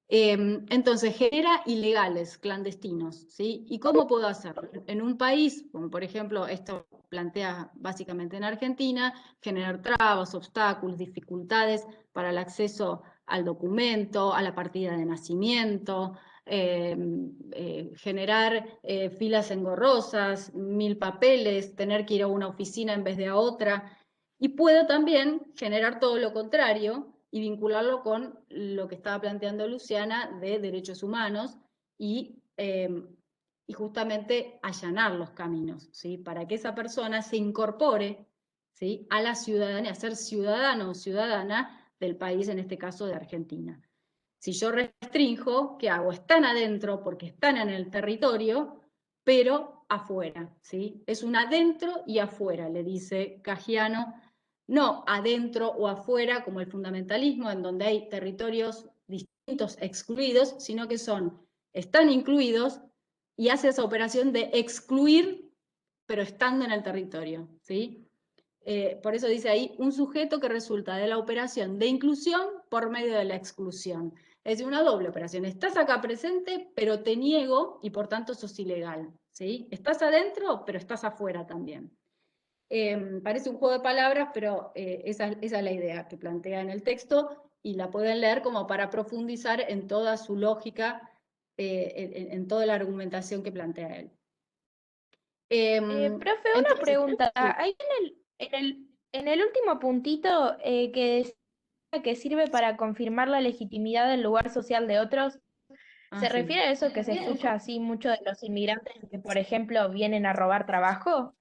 Entonces, genera ilegales, clandestinos, ¿sí? ¿Y cómo puedo hacerlo? En un país, como por ejemplo esto plantea básicamente en Argentina, generar trabas, obstáculos, dificultades para el acceso al documento, a la partida de nacimiento, generar filas engorrosas, 1000 papeles, tener que ir a una oficina en vez de a otra. Y puedo también generar todo lo contrario y vincularlo con lo que estaba planteando Luciana de derechos humanos y justamente allanar los caminos, ¿sí?, para que esa persona se incorpore, ¿sí?, a la ciudadanía, a ser ciudadano o ciudadana del país, en este caso de Argentina. Si yo restringo, ¿qué hago? Están adentro porque están en el territorio, pero afuera, ¿sí? Es un adentro y afuera, le dice Cajiano, no adentro o afuera como el fundamentalismo, en donde hay territorios distintos excluidos, sino que están incluidos, y hace esa operación de excluir, pero estando en el territorio, ¿sí? Por eso dice ahí, un sujeto que resulta de la operación de inclusión por medio de la exclusión. Es una doble operación. Estás acá presente, pero te niego y por tanto sos ilegal, ¿sí? Estás adentro, pero estás afuera también. Parece un juego de palabras, pero esa es la idea que plantea en el texto, y la pueden leer como para profundizar en toda su lógica, en toda la argumentación que plantea él. Profe, una Entonces, pregunta. sí. Ahí en el último puntito que decía que sirve para confirmar la legitimidad del lugar social de otros, ¿se Sí. refiere a eso que se escucha así mucho de los inmigrantes que, por ejemplo, vienen a robar trabajo?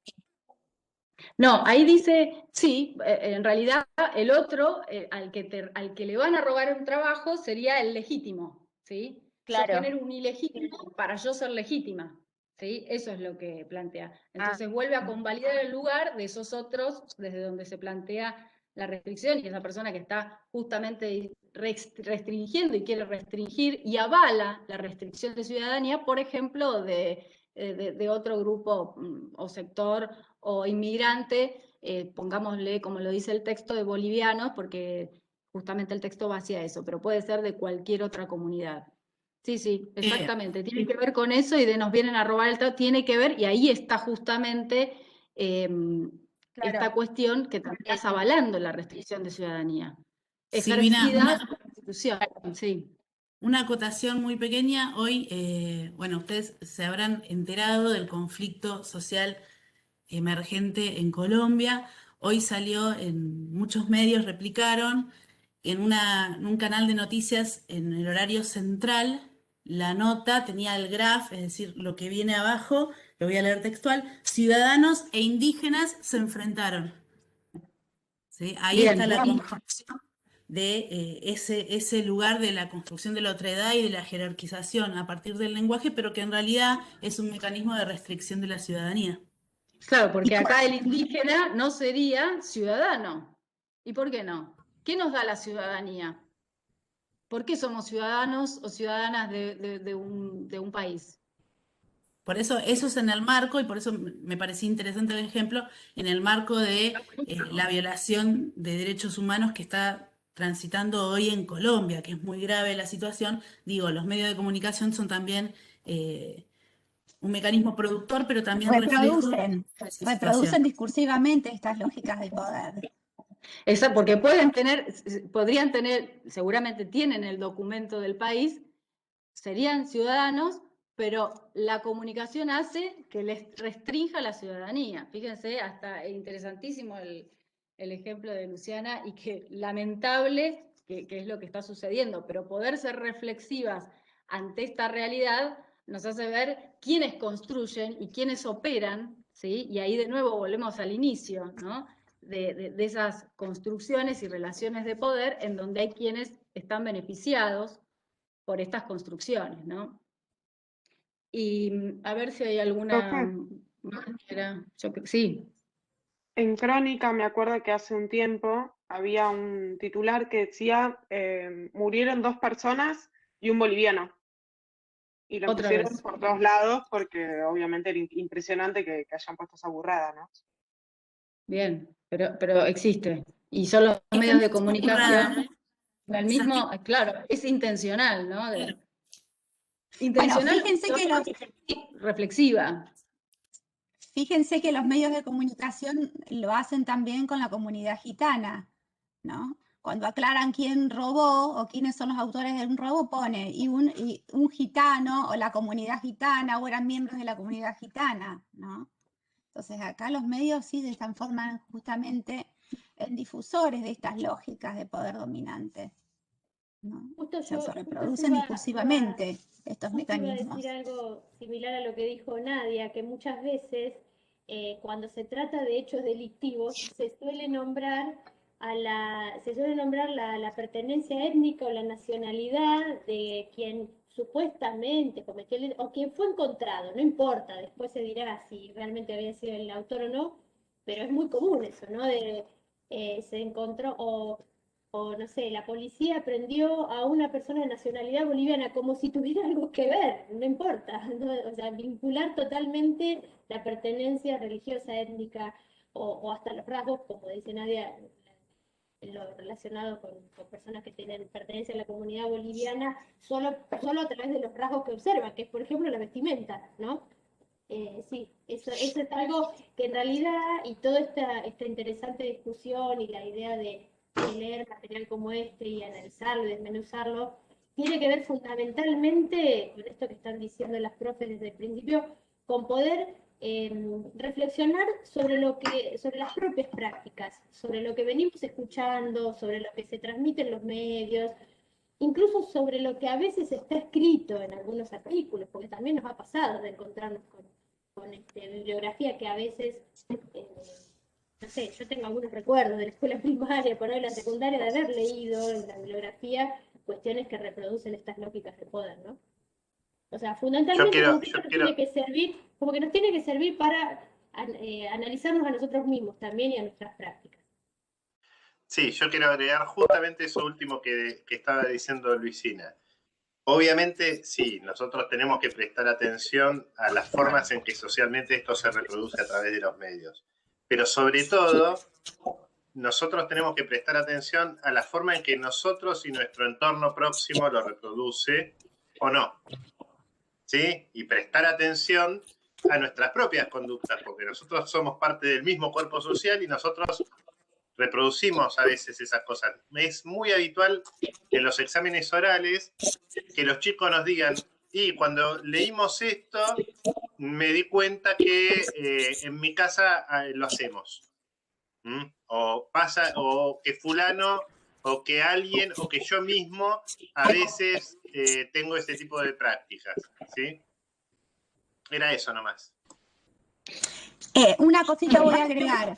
No, ahí dice, sí, en realidad el otro, al que le van a robar un trabajo, sería el legítimo, ¿sí? Yo Claro. genero un ilegítimo para yo ser legítima, ¿sí? Eso es lo que plantea. Entonces vuelve a convalidar el lugar de esos otros desde donde se plantea la restricción, y esa persona que está justamente restringiendo y quiere restringir y avala la restricción de ciudadanía, por ejemplo, de otro grupo o sector o inmigrante, pongámosle, como lo dice el texto, de bolivianos, porque justamente el texto va hacia eso, pero puede ser de cualquier otra comunidad. Sí, sí, exactamente, tiene que ver con eso y de nos vienen a robar el trabajo, tiene que ver, y ahí está justamente esta cuestión que también está avalando la restricción de ciudadanía, Silvina, ejercida por la institución, sí. una acotación muy pequeña. Hoy, bueno, ustedes se habrán enterado del conflicto social emergente en Colombia. Hoy salió en muchos medios, replicaron en un canal de noticias en el horario central. La nota tenía el graph, es decir, lo que viene abajo, lo voy a leer textual: ciudadanos e indígenas se enfrentaron. ¿Sí? Ahí Bien, está la bien. construcción de ese lugar de la construcción de la otredad y de la jerarquización a partir del lenguaje, pero que en realidad es un mecanismo de restricción de la ciudadanía. Claro, porque acá el indígena no sería ciudadano. ¿Y por qué no? ¿Qué nos da la ciudadanía? ¿Por qué somos ciudadanos o ciudadanas de un país? Por eso es en el marco, y por eso me parecía interesante el ejemplo, en el marco de la violación de derechos humanos que está transitando hoy en Colombia, que es muy grave la situación. Digo, los medios de comunicación son también un mecanismo productor, pero también reflejo de esa situación. Reproducen discursivamente estas lógicas de poder. Porque podrían tener, seguramente tienen el documento del país, serían ciudadanos, pero la comunicación hace que les restrinja la ciudadanía. Fíjense, hasta interesantísimo el ejemplo de Luciana, y que lamentable que es lo que está sucediendo, pero poder ser reflexivas ante esta realidad nos hace ver quiénes construyen y quiénes operan, ¿sí? Y ahí de nuevo volvemos al inicio, ¿no? De esas construcciones y relaciones de poder en donde hay quienes están beneficiados por estas construcciones, ¿no? Y a ver si hay alguna manera. Sí. En Crónica me acuerdo que hace un tiempo había un titular que decía murieron 2 personas y un boliviano. Y lo Otra pusieron vez. por todos lados porque obviamente era impresionante que hayan puesto esa burrada, ¿no? Bien, pero existe. Y son los medios de comunicación. El mismo, claro, es intencional, ¿no? Bueno, Intencional, fíjense reflexiva. Fíjense que los medios de comunicación lo hacen también con la comunidad gitana, ¿no? Cuando aclaran quién robó o quiénes son los autores de un robo, pone y un gitano o la comunidad gitana o eran miembros de la comunidad gitana, ¿no? Entonces acá los medios sí se transforman justamente en difusores de estas lógicas de poder dominante, ¿no? Se reproducen discursivamente estos mecanismos. Iba a decir algo similar a lo que dijo Nadia, que muchas veces cuando se trata de hechos delictivos se suele nombrar la pertenencia étnica o la nacionalidad de quien supuestamente cometió o quien fue encontrado, no importa, después se dirá si realmente había sido el autor o no, pero es muy común eso, ¿no? Se encontró o no sé, la policía prendió a una persona de nacionalidad boliviana como si tuviera algo que ver, no importa, ¿no? O sea, vincular totalmente la pertenencia religiosa, étnica o hasta los rasgos, como dice Nadia, lo relacionado con personas que tienen pertenencia a la comunidad boliviana, solo a través de los rasgos que observan, que es por ejemplo la vestimenta, ¿no? Sí, eso es algo que en realidad, y toda esta interesante discusión y la idea de leer material como este y analizarlo y desmenuzarlo, tiene que ver fundamentalmente con esto que están diciendo las profes desde el principio, con poder reflexionar sobre las propias prácticas, sobre lo que venimos escuchando, sobre lo que se transmite en los medios, incluso sobre lo que a veces está escrito en algunos artículos, porque también nos ha pasado de encontrarnos con bibliografía que a veces no sé, yo tengo algunos recuerdos de la escuela primaria, por ahí la secundaria, de haber leído en la bibliografía cuestiones que reproducen estas lógicas de poder, ¿no? O sea, fundamentalmente como que esto nos tiene que servir, como que nos tiene que servir para analizarnos a nosotros mismos también y a nuestras prácticas. Sí, yo quiero agregar justamente eso último que estaba diciendo Luisina. Obviamente, sí, nosotros tenemos que prestar atención a las formas en que socialmente esto se reproduce a través de los medios. Pero sobre todo, nosotros tenemos que prestar atención a la forma en que nosotros y nuestro entorno próximo lo reproduce o no. ¿Sí? Y prestar atención a nuestras propias conductas, porque nosotros somos parte del mismo cuerpo social y nosotros reproducimos a veces esas cosas. Es muy habitual en los exámenes orales que los chicos nos digan, y cuando leímos esto, me di cuenta que en mi casa lo hacemos. O pasa, o que fulano, o que alguien, o que yo mismo a veces tengo este tipo de prácticas, ¿sí? Era eso nomás. Una cosita voy a agregar,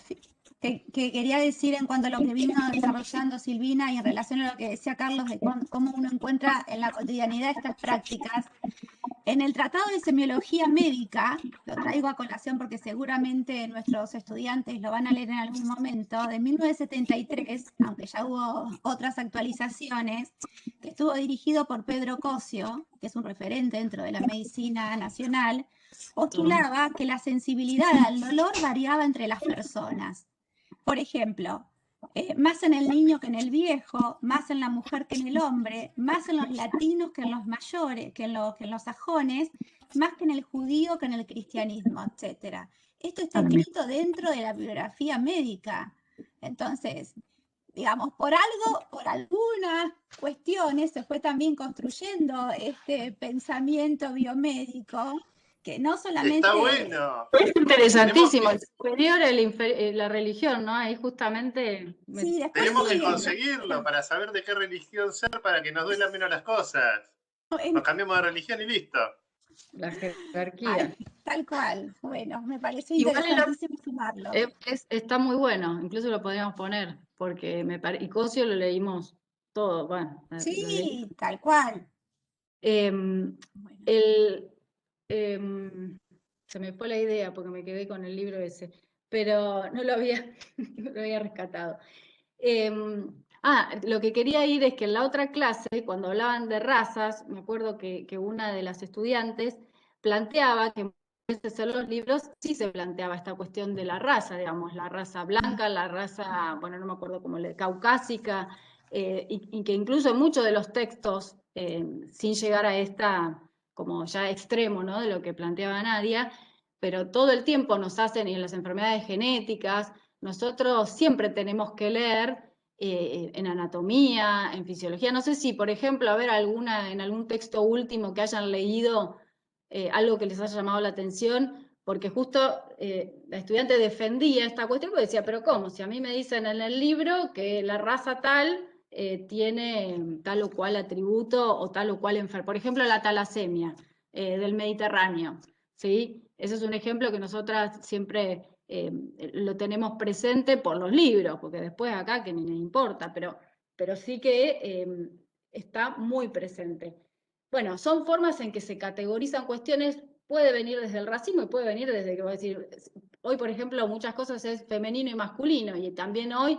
que quería decir en cuanto a lo que vino desarrollando Silvina y en relación a lo que decía Carlos de cómo uno encuentra en la cotidianidad estas prácticas. En el Tratado de Semiología Médica, lo traigo a colación porque seguramente nuestros estudiantes lo van a leer en algún momento, de 1973, aunque ya hubo otras actualizaciones, que estuvo dirigido por Pedro Cosio, que es un referente dentro de la medicina nacional, postulaba que la sensibilidad al dolor variaba entre las personas. Por ejemplo, más en el niño que en el viejo, más en la mujer que en el hombre, más en los latinos que en los mayores, que en los sajones, más que en el judío que en el cristianismo, etc. Esto está escrito dentro de la bibliografía médica. Entonces, digamos, por algunas cuestiones se fue también construyendo este pensamiento biomédico que no solamente... ¡Está bueno! Es interesantísimo, el superior la religión, ¿no? Ahí justamente... Sí, tenemos que conseguirlo para saber de qué religión ser para que nos duelan menos las cosas. Nos cambiamos de religión y listo. La jerarquía. Ay, tal cual. Bueno, me pareció interesantísimo sumarlo. Está muy bueno, incluso lo podríamos poner, porque y Cosio lo leímos todo, bueno. Sí, tal cual. Se me fue la idea porque me quedé con el libro ese, pero no lo había rescatado. Lo que quería ir es que en la otra clase, cuando hablaban de razas, me acuerdo que una de las estudiantes planteaba que en los libros sí se planteaba esta cuestión de la raza, digamos, la raza blanca, la raza, bueno, no me acuerdo cómo caucásica, y que incluso en muchos de los textos, sin llegar a esta como ya extremo, ¿no? De lo que planteaba Nadia, pero todo el tiempo nos hacen, y en las enfermedades genéticas, nosotros siempre tenemos que leer en anatomía, en fisiología. No sé si, por ejemplo, en algún texto último que hayan leído algo que les haya llamado la atención, porque justo la estudiante defendía esta cuestión, porque decía, pero ¿cómo? Si a mí me dicen en el libro que la raza tal tiene tal o cual atributo o tal o cual enfermedad. Por ejemplo, la talasemia del Mediterráneo, ¿sí? Ese es un ejemplo que nosotras siempre lo tenemos presente por los libros, porque después acá que ni nos importa, pero sí que está muy presente. Bueno, son formas en que se categorizan cuestiones, puede venir desde el racismo y puede venir desde que voy a decir, hoy por ejemplo muchas cosas es femenino y masculino, y también hoy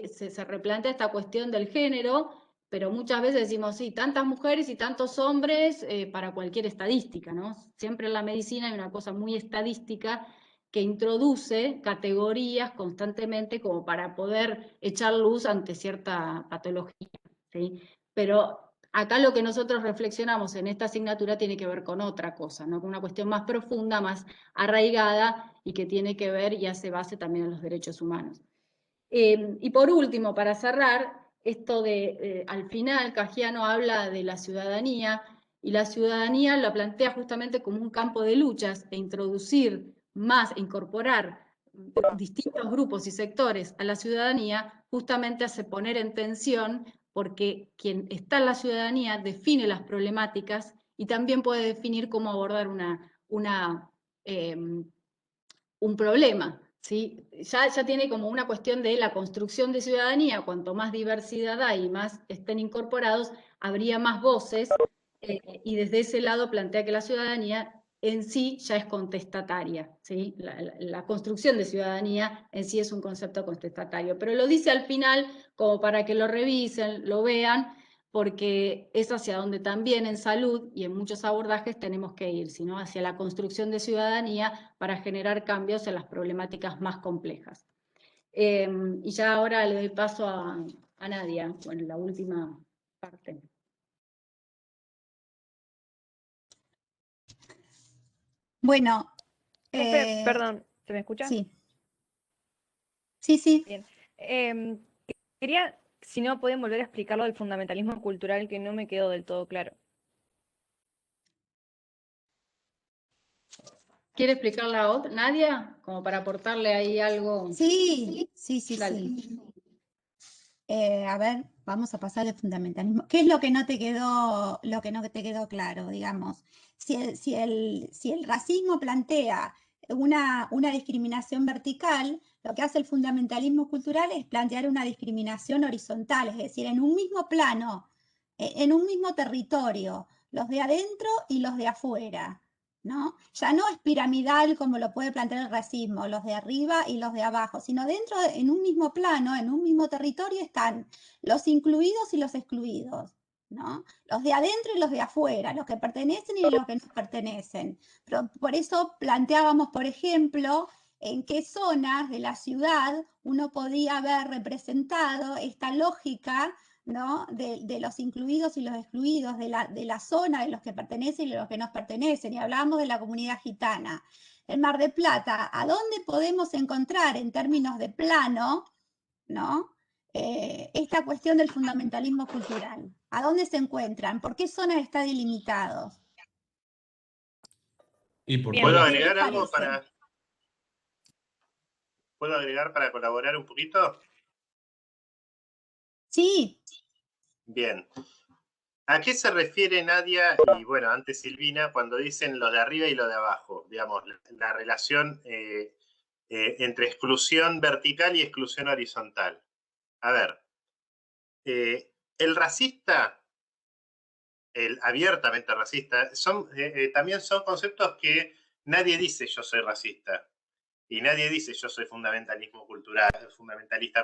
se replantea esta cuestión del género, pero muchas veces decimos, sí, tantas mujeres y tantos hombres para cualquier estadística, ¿no? Siempre en la medicina hay una cosa muy estadística que introduce categorías constantemente como para poder echar luz ante cierta patología, ¿sí? Pero acá lo que nosotros reflexionamos en esta asignatura tiene que ver con otra cosa, ¿no? Con una cuestión más profunda, más arraigada y que tiene que ver y hace base también en los derechos humanos. Y por último, para cerrar, esto de, al final, Cajiano habla de la ciudadanía, y la ciudadanía la plantea justamente como un campo de luchas, e introducir más, incorporar distintos grupos y sectores a la ciudadanía, justamente hace poner en tensión, porque quien está en la ciudadanía define las problemáticas y también puede definir cómo abordar un problema. ¿sí? Ya tiene como una cuestión de la construcción de ciudadanía. Cuanto más diversidad hay y más estén incorporados, habría más voces, y desde ese lado plantea que la ciudadanía en sí ya es contestataria, ¿sí? La construcción de ciudadanía en sí es un concepto contestatario, pero lo dice al final como para que lo revisen, lo vean, porque es hacia donde también en salud y en muchos abordajes tenemos que ir, sino hacia la construcción de ciudadanía para generar cambios en las problemáticas más complejas. Y ya ahora le doy paso a Nadia, bueno, la última parte. Bueno, Perdón, ¿se me escucha? sí. Sí. Bien. Quería, si no pueden volver a explicar lo del fundamentalismo cultural, que no me quedó del todo claro. ¿Quiere explicarla a otra, Nadia? Como para aportarle ahí algo. Sí. Dale. A ver, vamos a pasar al fundamentalismo. ¿Qué es lo que no te quedó, claro, digamos? Si el racismo plantea una discriminación vertical, lo que hace el fundamentalismo cultural es plantear una discriminación horizontal, es decir, en un mismo plano, en un mismo territorio, los de adentro y los de afuera, ¿no? Ya no es piramidal como lo puede plantear el racismo, los de arriba y los de abajo, sino dentro, en un mismo plano, en un mismo territorio están los incluidos y los excluidos, ¿no? Los de adentro y los de afuera, los que pertenecen y los que no pertenecen. Pero por eso planteábamos, por ejemplo, en qué zonas de la ciudad uno podía haber representado esta lógica, ¿no? de los incluidos y los excluidos, de la zona de los que pertenecen y de los que no pertenecen. Y hablábamos de la comunidad gitana. En Mar del Plata, ¿a dónde podemos encontrar en términos de plano, ¿no? Esta cuestión del fundamentalismo cultural? ¿A dónde se encuentran? ¿Por qué zonas están delimitados? ¿Y por ¿Puedo qué? agregar algo ¿Puedo agregar para colaborar un poquito? Sí. Bien. ¿A qué se refiere Nadia y, bueno, antes Silvina, cuando dicen lo de arriba y lo de abajo? Digamos, la relación entre exclusión vertical y exclusión horizontal. A ver, el racista, el abiertamente racista, también son conceptos que nadie dice yo soy racista. Y nadie dice yo soy fundamentalista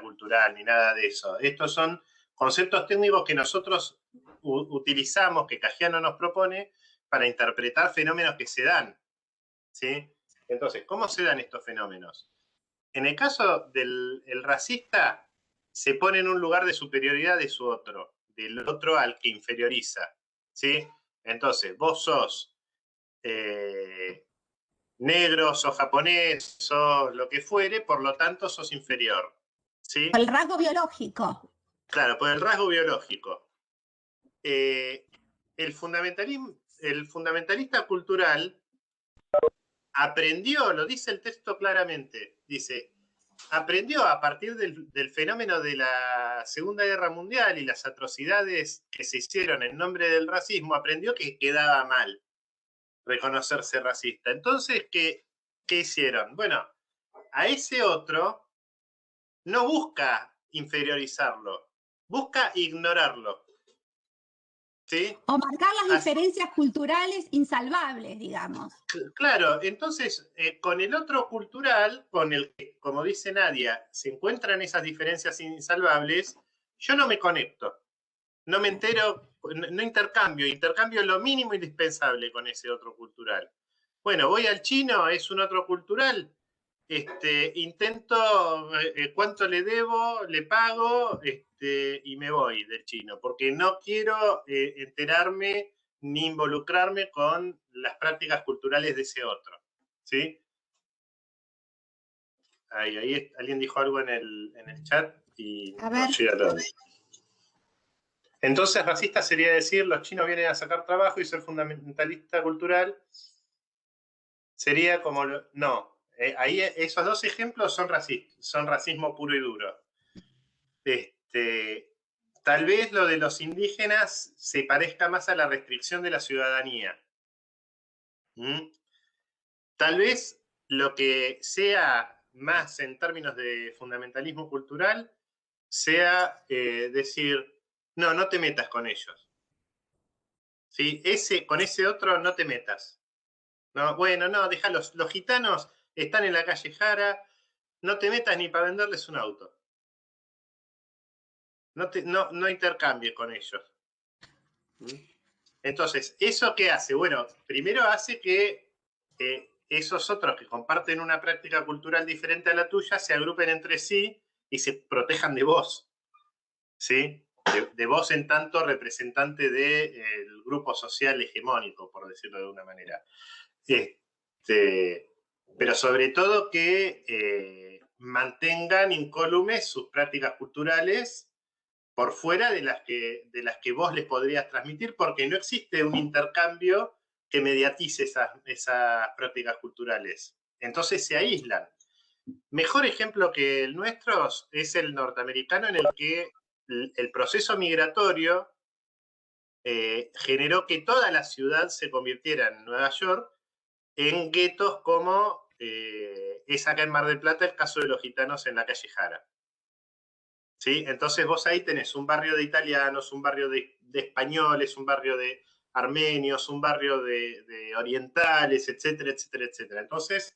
cultural, ni nada de eso. Estos son conceptos técnicos que nosotros utilizamos, que Cajiano nos propone, para interpretar fenómenos que se dan, ¿sí? Entonces, ¿cómo se dan estos fenómenos? En el caso del racista, se pone en un lugar de superioridad de su otro, del otro al que inferioriza, ¿sí? Entonces, vos sos negro, sos japonés, sos lo que fuere, por lo tanto sos inferior, ¿sí? El rasgo biológico. Claro, por el rasgo biológico. El fundamentalista cultural aprendió, lo dice el texto claramente, dice, aprendió a partir del fenómeno de la Segunda Guerra Mundial y las atrocidades que se hicieron en nombre del racismo, aprendió que quedaba mal reconocerse racista. Entonces, ¿qué hicieron? Bueno, a ese otro no busca inferiorizarlo, busca ignorarlo. ¿Sí? O marcar las diferencias culturales insalvables, digamos. Claro, entonces con el otro cultural, con el que, como dice Nadia, se encuentran esas diferencias insalvables, yo no me conecto, no me entero, no intercambio lo mínimo indispensable con ese otro cultural. Bueno, voy al chino, es un otro cultural, intento cuánto le debo, le pago y me voy del chino, porque no quiero enterarme ni involucrarme con las prácticas culturales de ese otro. ¿Sí? Ahí alguien dijo algo en el chat y no llega a todo. Entonces, racista sería decir, los chinos vienen a sacar trabajo y ser fundamentalista cultural sería como... No, ahí esos dos ejemplos son racismo puro y duro. Tal vez lo de los indígenas se parezca más a la restricción de la ciudadanía. Tal vez lo que sea más en términos de fundamentalismo cultural sea decir, no te metas con ellos. ¿Sí? Con ese otro no te metas. No, bueno, no, déjalos. Los gitanos están en la calle Jara, no te metas ni para venderles un auto. No intercambies con ellos. Entonces, ¿eso qué hace? Bueno, primero hace que esos otros que comparten una práctica cultural diferente a la tuya se agrupen entre sí y se protejan de vos. ¿Sí? De vos en tanto representante del grupo social hegemónico, por decirlo de alguna manera. Pero sobre todo que mantengan incólumes sus prácticas culturales por fuera de las que vos les podrías transmitir, porque no existe un intercambio que mediatice esas prácticas culturales. Entonces se aíslan. Mejor ejemplo que el nuestro es el norteamericano, en el que el proceso migratorio generó que toda la ciudad se convirtiera en Nueva York en guetos como es acá en Mar del Plata el caso de los gitanos en la calle Jara. ¿Sí? Entonces vos ahí tenés un barrio de italianos, un barrio de españoles, un barrio de armenios, un barrio de orientales, etcétera, etcétera, etcétera. Entonces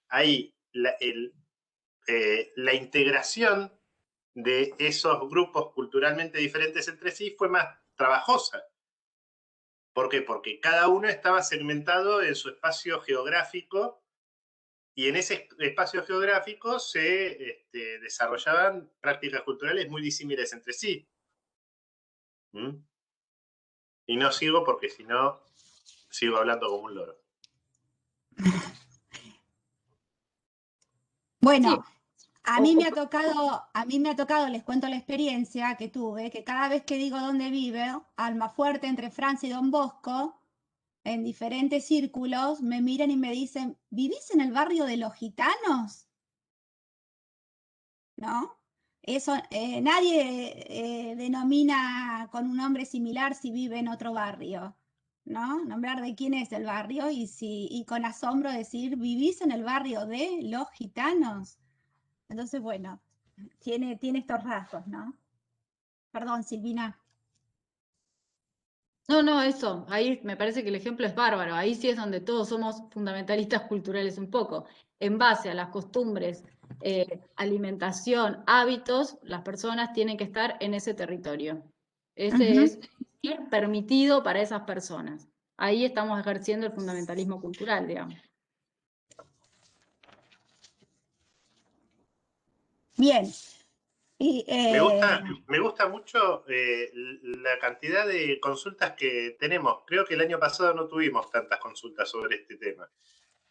ahí la integración de esos grupos culturalmente diferentes entre sí fue más trabajosa. ¿Por qué? Porque cada uno estaba segmentado en su espacio geográfico y en ese espacio geográfico se desarrollaban prácticas culturales muy disímiles entre sí. Y no sigo porque si no, sigo hablando como un loro. Bueno, a mí me ha tocado, les cuento la experiencia que tuve, que cada vez que digo dónde vive, Almafuerte, entre Francia y Don Bosco, en diferentes círculos, me miran y me dicen, ¿vivís en el barrio de los gitanos? ¿No? Eso, nadie denomina con un nombre similar si vive en otro barrio, ¿no? Nombrar de quién es el barrio y con asombro decir, ¿vivís en el barrio de los gitanos? Entonces, bueno, tiene estos rasgos, ¿no? Perdón, Silvina. No, eso, ahí me parece que el ejemplo es bárbaro, ahí sí es donde todos somos fundamentalistas culturales un poco, en base a las costumbres, alimentación, hábitos, las personas tienen que estar en ese territorio. Ese es permitido para esas personas. Ahí estamos ejerciendo el fundamentalismo cultural, digamos. Bien. Me gusta mucho la cantidad de consultas que tenemos. Creo que el año pasado no tuvimos tantas consultas sobre este tema.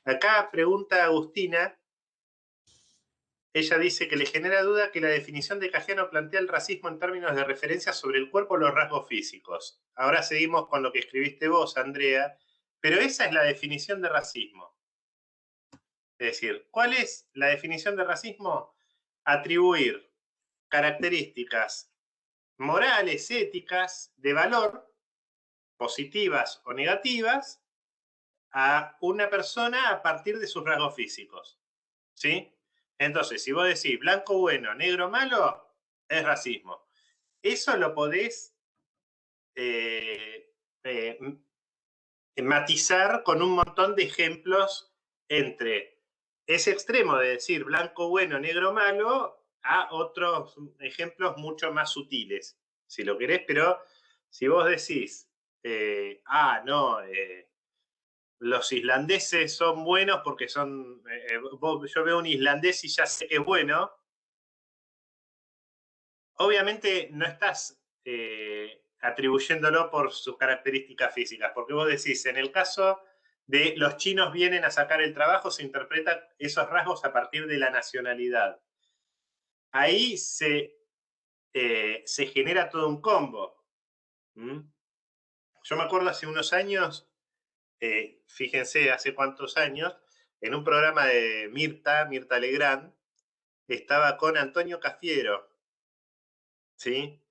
Acá pregunta Agustina. Ella dice que le genera duda que la definición de Cajiano plantea el racismo en términos de referencia sobre el cuerpo o los rasgos físicos. Ahora seguimos con lo que escribiste vos, Andrea, pero esa es la definición de racismo. Es decir, ¿cuál es la definición de racismo? Atribuir características morales, éticas, de valor, positivas o negativas, a una persona a partir de sus rasgos físicos. ¿Sí? Entonces, si vos decís blanco bueno, negro malo, es racismo. Eso lo podés matizar con un montón de ejemplos entre ese extremo de decir blanco bueno, negro malo, a otros ejemplos mucho más sutiles, si lo querés, pero si vos decís, los islandeses son buenos porque son, yo veo un islandés y ya sé que es bueno, obviamente no estás atribuyéndolo por sus características físicas, porque vos decís, en el caso de los chinos vienen a sacar el trabajo, se interpretan esos rasgos a partir de la nacionalidad. Ahí se genera todo un combo. Yo me acuerdo hace unos años, fíjense hace cuántos años, en un programa de Mirta Legrand, estaba con Antonio Cafiero, ¿sí?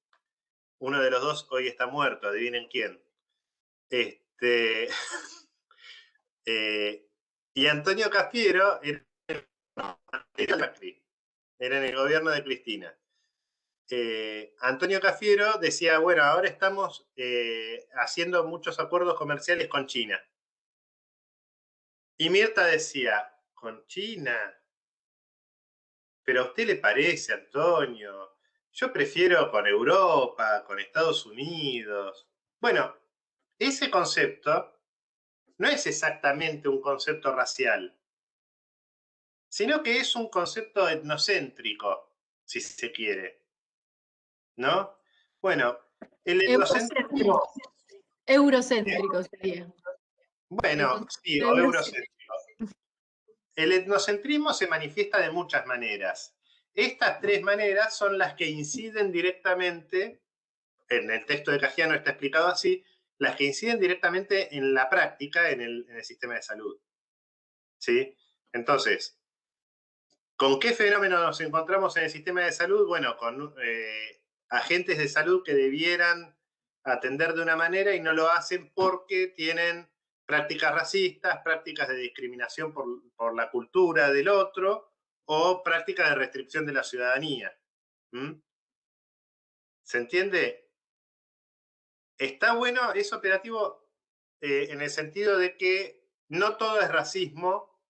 Uno de los dos hoy está muerto, adivinen quién. Y Antonio Cafiero era era en el gobierno de Cristina. Antonio Cafiero decía, bueno, ahora estamos haciendo muchos acuerdos comerciales con China. Y Mirta decía, ¿con China? ¿Pero a usted le parece, Antonio? Yo prefiero con Europa, con Estados Unidos. Bueno, ese concepto no es exactamente un concepto racial, sino que es un concepto etnocéntrico, si se quiere. ¿No? Bueno, el etnocentrismo... Eurocéntrico sería. Bueno, sí, o eurocéntrico. El etnocentrismo se manifiesta de muchas maneras. Estas 3 maneras son las que inciden directamente, en el texto de Cajiano está explicado así, las que inciden directamente en la práctica en el sistema de salud. ¿Sí? Entonces, ¿con qué fenómeno nos encontramos en el sistema de salud? Bueno, con agentes de salud que debieran atender de una manera y no lo hacen porque tienen prácticas racistas, prácticas de discriminación por la cultura del otro o prácticas de restricción de la ciudadanía. ¿Se entiende? Está bueno, es operativo en el sentido de que no todo es racismo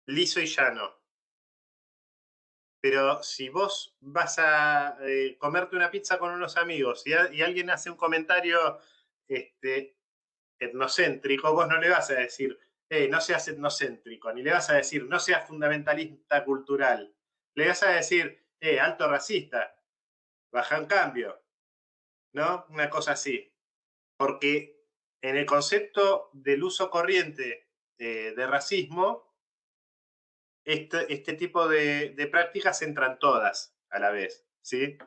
liso y llano. Pero si vos vas a comerte una pizza con unos amigos y alguien hace un comentario etnocéntrico, vos no le vas a decir, no seas etnocéntrico, ni le vas a decir, no seas fundamentalista cultural. Le vas a decir, alto racista, baja un cambio, ¿no? Una cosa así. Porque en el concepto del uso corriente de racismo, este tipo de prácticas entran todas a la vez, ¿sí?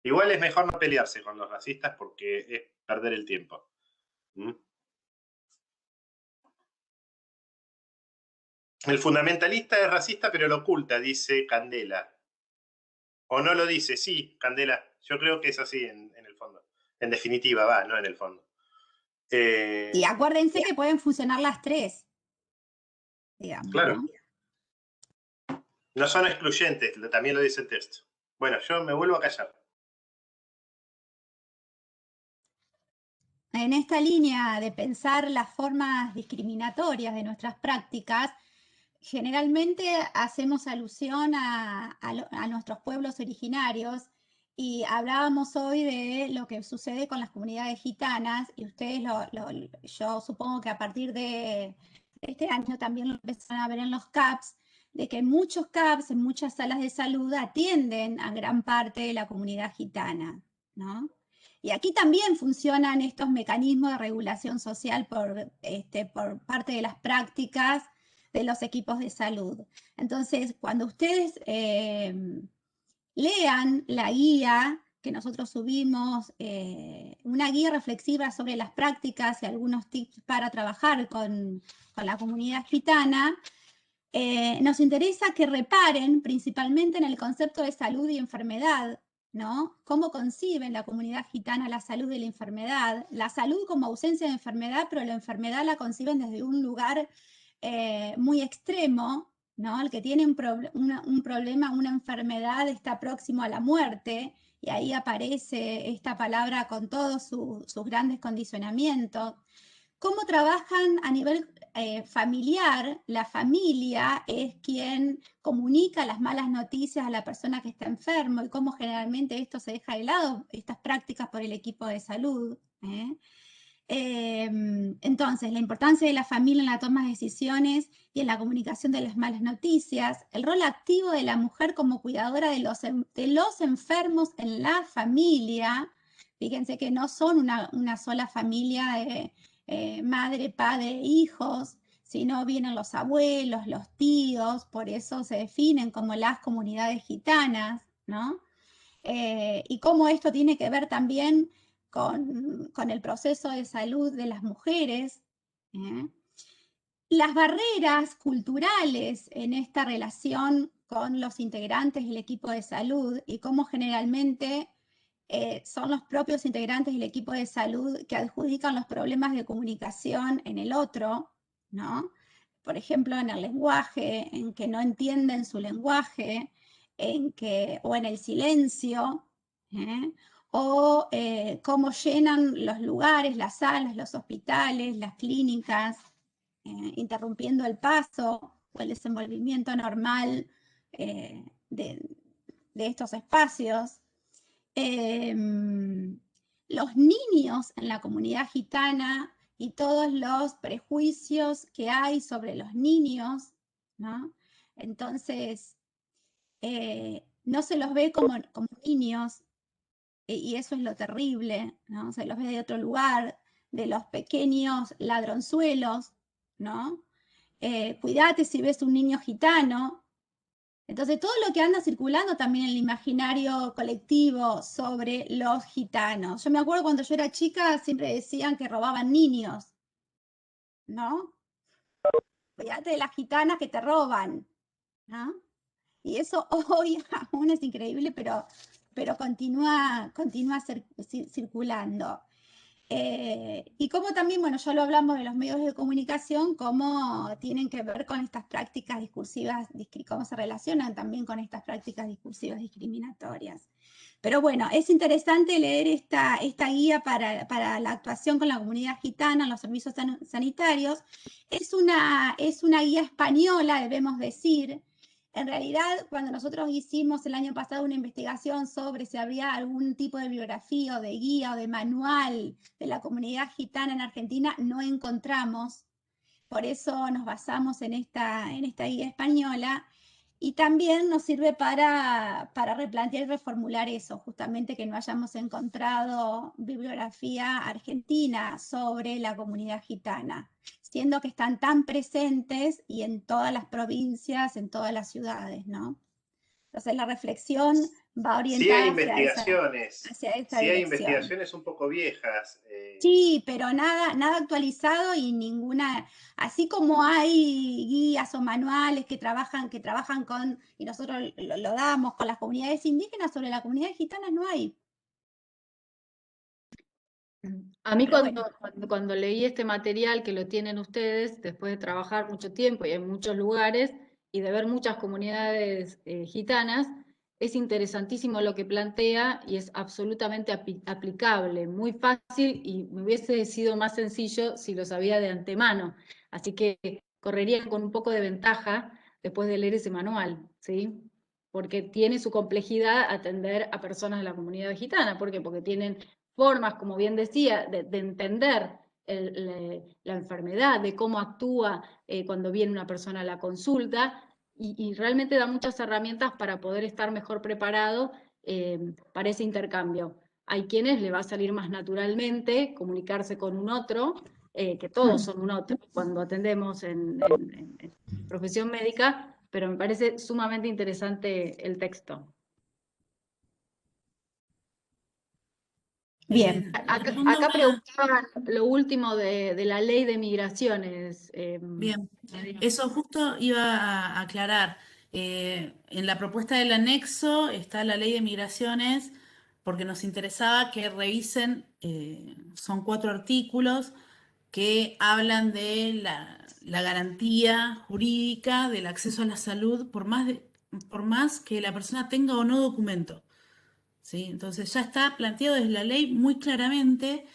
Igual es mejor no pelearse con los racistas porque es perder el tiempo. El fundamentalista es racista pero lo oculta, dice Candela. O no lo dice, sí, Candela. Yo creo que es así en el fondo. En definitiva, no en el fondo. Y acuérdense que pueden funcionar las 3. Digamos, claro. ¿no? No son excluyentes, también lo dice el texto. Bueno, yo me vuelvo a callar. En esta línea de pensar las formas discriminatorias de nuestras prácticas, generalmente hacemos alusión a nuestros pueblos originarios y hablábamos hoy de lo que sucede con las comunidades gitanas y ustedes, yo supongo que a partir de este año también lo empezaron a ver en los CAPS, de que muchos CAPS, en muchas salas de salud, atienden a gran parte de la comunidad gitana, ¿no? Y aquí también funcionan estos mecanismos de regulación social por parte de las prácticas de los equipos de salud. Entonces, cuando ustedes lean la guía que nosotros subimos, una guía reflexiva sobre las prácticas y algunos tips para trabajar con la comunidad gitana, nos interesa que reparen principalmente en el concepto de salud y enfermedad, ¿no? ¿Cómo conciben la comunidad gitana la salud y la enfermedad? La salud como ausencia de enfermedad, pero la enfermedad la conciben desde un lugar muy extremo, ¿no? El que tiene un problema, una enfermedad, está próximo a la muerte, y ahí aparece esta palabra con todos sus grandes condicionamientos. ¿Cómo trabajan a nivel familiar? La familia es quien comunica las malas noticias a la persona que está enfermo y cómo generalmente esto se deja de lado, estas prácticas por el equipo de salud. Entonces, la importancia de la familia en la toma de decisiones y en la comunicación de las malas noticias, el rol activo de la mujer como cuidadora de los enfermos en la familia. Fíjense que no son una sola familia de madre, padre, hijos, sino vienen los abuelos, los tíos, por eso se definen como las comunidades gitanas, ¿no? Y cómo esto tiene que ver también con el proceso de salud de las mujeres. Las barreras culturales en esta relación con los integrantes del equipo de salud y cómo generalmente son los propios integrantes del equipo de salud que adjudican los problemas de comunicación en el otro, ¿no? por ejemplo, en el lenguaje, en que no entienden su lenguaje, o en el silencio, o cómo llenan los lugares, las salas, los hospitales, las clínicas, interrumpiendo el paso o el desenvolvimiento normal de estos espacios. Los niños en la comunidad gitana y todos los prejuicios que hay sobre los niños, ¿no? Entonces, no se los ve como niños, y eso es lo terrible, ¿no? Se los ve de otro lugar, de los pequeños ladronzuelos, ¿no? Cuídate si ves un niño gitano. Entonces, todo lo que anda circulando también en el imaginario colectivo sobre los gitanos. Yo me acuerdo cuando yo era chica, siempre decían que robaban niños, ¿no? Cuídate de las gitanas que te roban, ¿no? Y eso hoy aún es increíble, pero continúa circulando. Y como también, bueno, ya lo hablamos de los medios de comunicación, cómo tienen que ver con estas prácticas discursivas, cómo se relacionan también con estas prácticas discursivas discriminatorias. Pero bueno, es interesante leer esta guía para la actuación con la comunidad gitana en los servicios sanitarios. Es una guía española, debemos decir. En realidad, cuando nosotros hicimos el año pasado una investigación sobre si había algún tipo de biografía o de guía o de manual de la comunidad gitana en Argentina, no encontramos. Por eso nos basamos en esta guía española. Y también nos sirve para replantear y reformular eso, justamente que no hayamos encontrado bibliografía argentina sobre la comunidad gitana, siendo que están tan presentes y en todas las provincias, en todas las ciudades, ¿no? Entonces la reflexión va orientada hacia esa hay dirección. investigaciones un poco viejas. Sí, pero nada actualizado y ninguna, así como hay guías o manuales que trabajan con, y nosotros lo damos con las comunidades indígenas, sobre la comunidad gitana no hay. A mí cuando leí este material que lo tienen ustedes, después de trabajar mucho tiempo y en muchos lugares y de ver muchas comunidades gitanas, es interesantísimo lo que plantea y es absolutamente aplicable, muy fácil, y me hubiese sido más sencillo si lo sabía de antemano. Así que correría con un poco de ventaja después de leer ese manual, ¿sí? Porque tiene su complejidad atender a personas de la comunidad gitana. ¿Por qué? Porque tienen formas, como bien decía, de entender la enfermedad, de cómo actúa cuando viene una persona a la consulta, y realmente da muchas herramientas para poder estar mejor preparado para ese intercambio. Hay quienes le va a salir más naturalmente comunicarse con un otro, que todos son un otro cuando atendemos en profesión médica, pero me parece sumamente interesante el texto. Bien. Acá preguntaban lo último de la ley de migraciones. Bien, eso justo iba a aclarar. En la propuesta del anexo está la ley de migraciones porque nos interesaba que revisen, son 4 artículos que hablan de la garantía jurídica del acceso a la salud por más que la persona tenga o no documento. ¿Sí? Entonces ya está planteado desde la ley muy claramente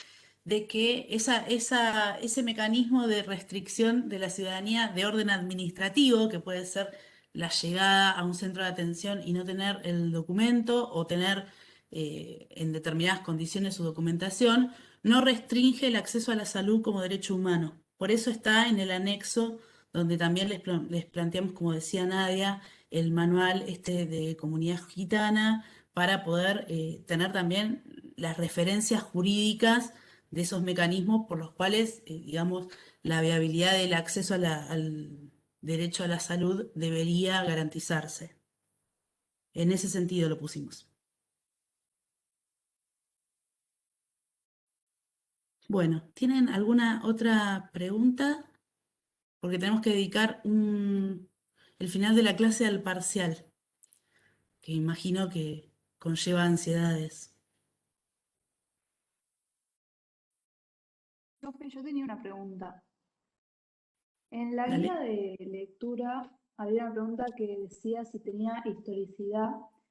de que ese mecanismo de restricción de la ciudadanía de orden administrativo, que puede ser la llegada a un centro de atención y no tener el documento o tener en determinadas condiciones su documentación, no restringe el acceso a la salud como derecho humano. Por eso está en el anexo donde también les planteamos, como decía Nadia, el manual de comunidad gitana para poder tener también las referencias jurídicas de esos mecanismos por los cuales, digamos, la viabilidad del acceso al derecho a la salud debería garantizarse. En ese sentido lo pusimos. Bueno, ¿tienen alguna otra pregunta? Porque tenemos que dedicar el final de la clase al parcial, que imagino que conlleva ansiedades. Profe, yo tenía una pregunta. En la Dale. guía de lectura había una pregunta que decía si tenía historicidad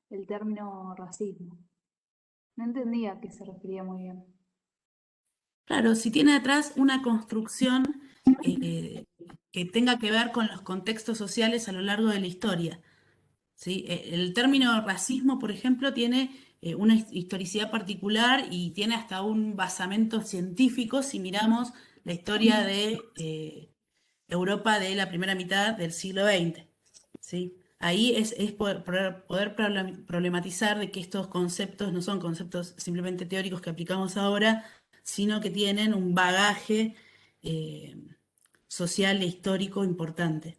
el término racismo. No entendía a qué se refería muy bien. Claro, si tiene atrás una construcción que tenga que ver con los contextos sociales a lo largo de la historia. ¿Sí? El término racismo, por ejemplo, tiene una historicidad particular y tiene hasta un basamento científico si miramos la historia de Europa de la primera mitad del siglo XX. ¿Sí? Ahí es poder problematizar de que estos conceptos no son conceptos simplemente teóricos que aplicamos ahora, sino que tienen un bagaje social e histórico importante.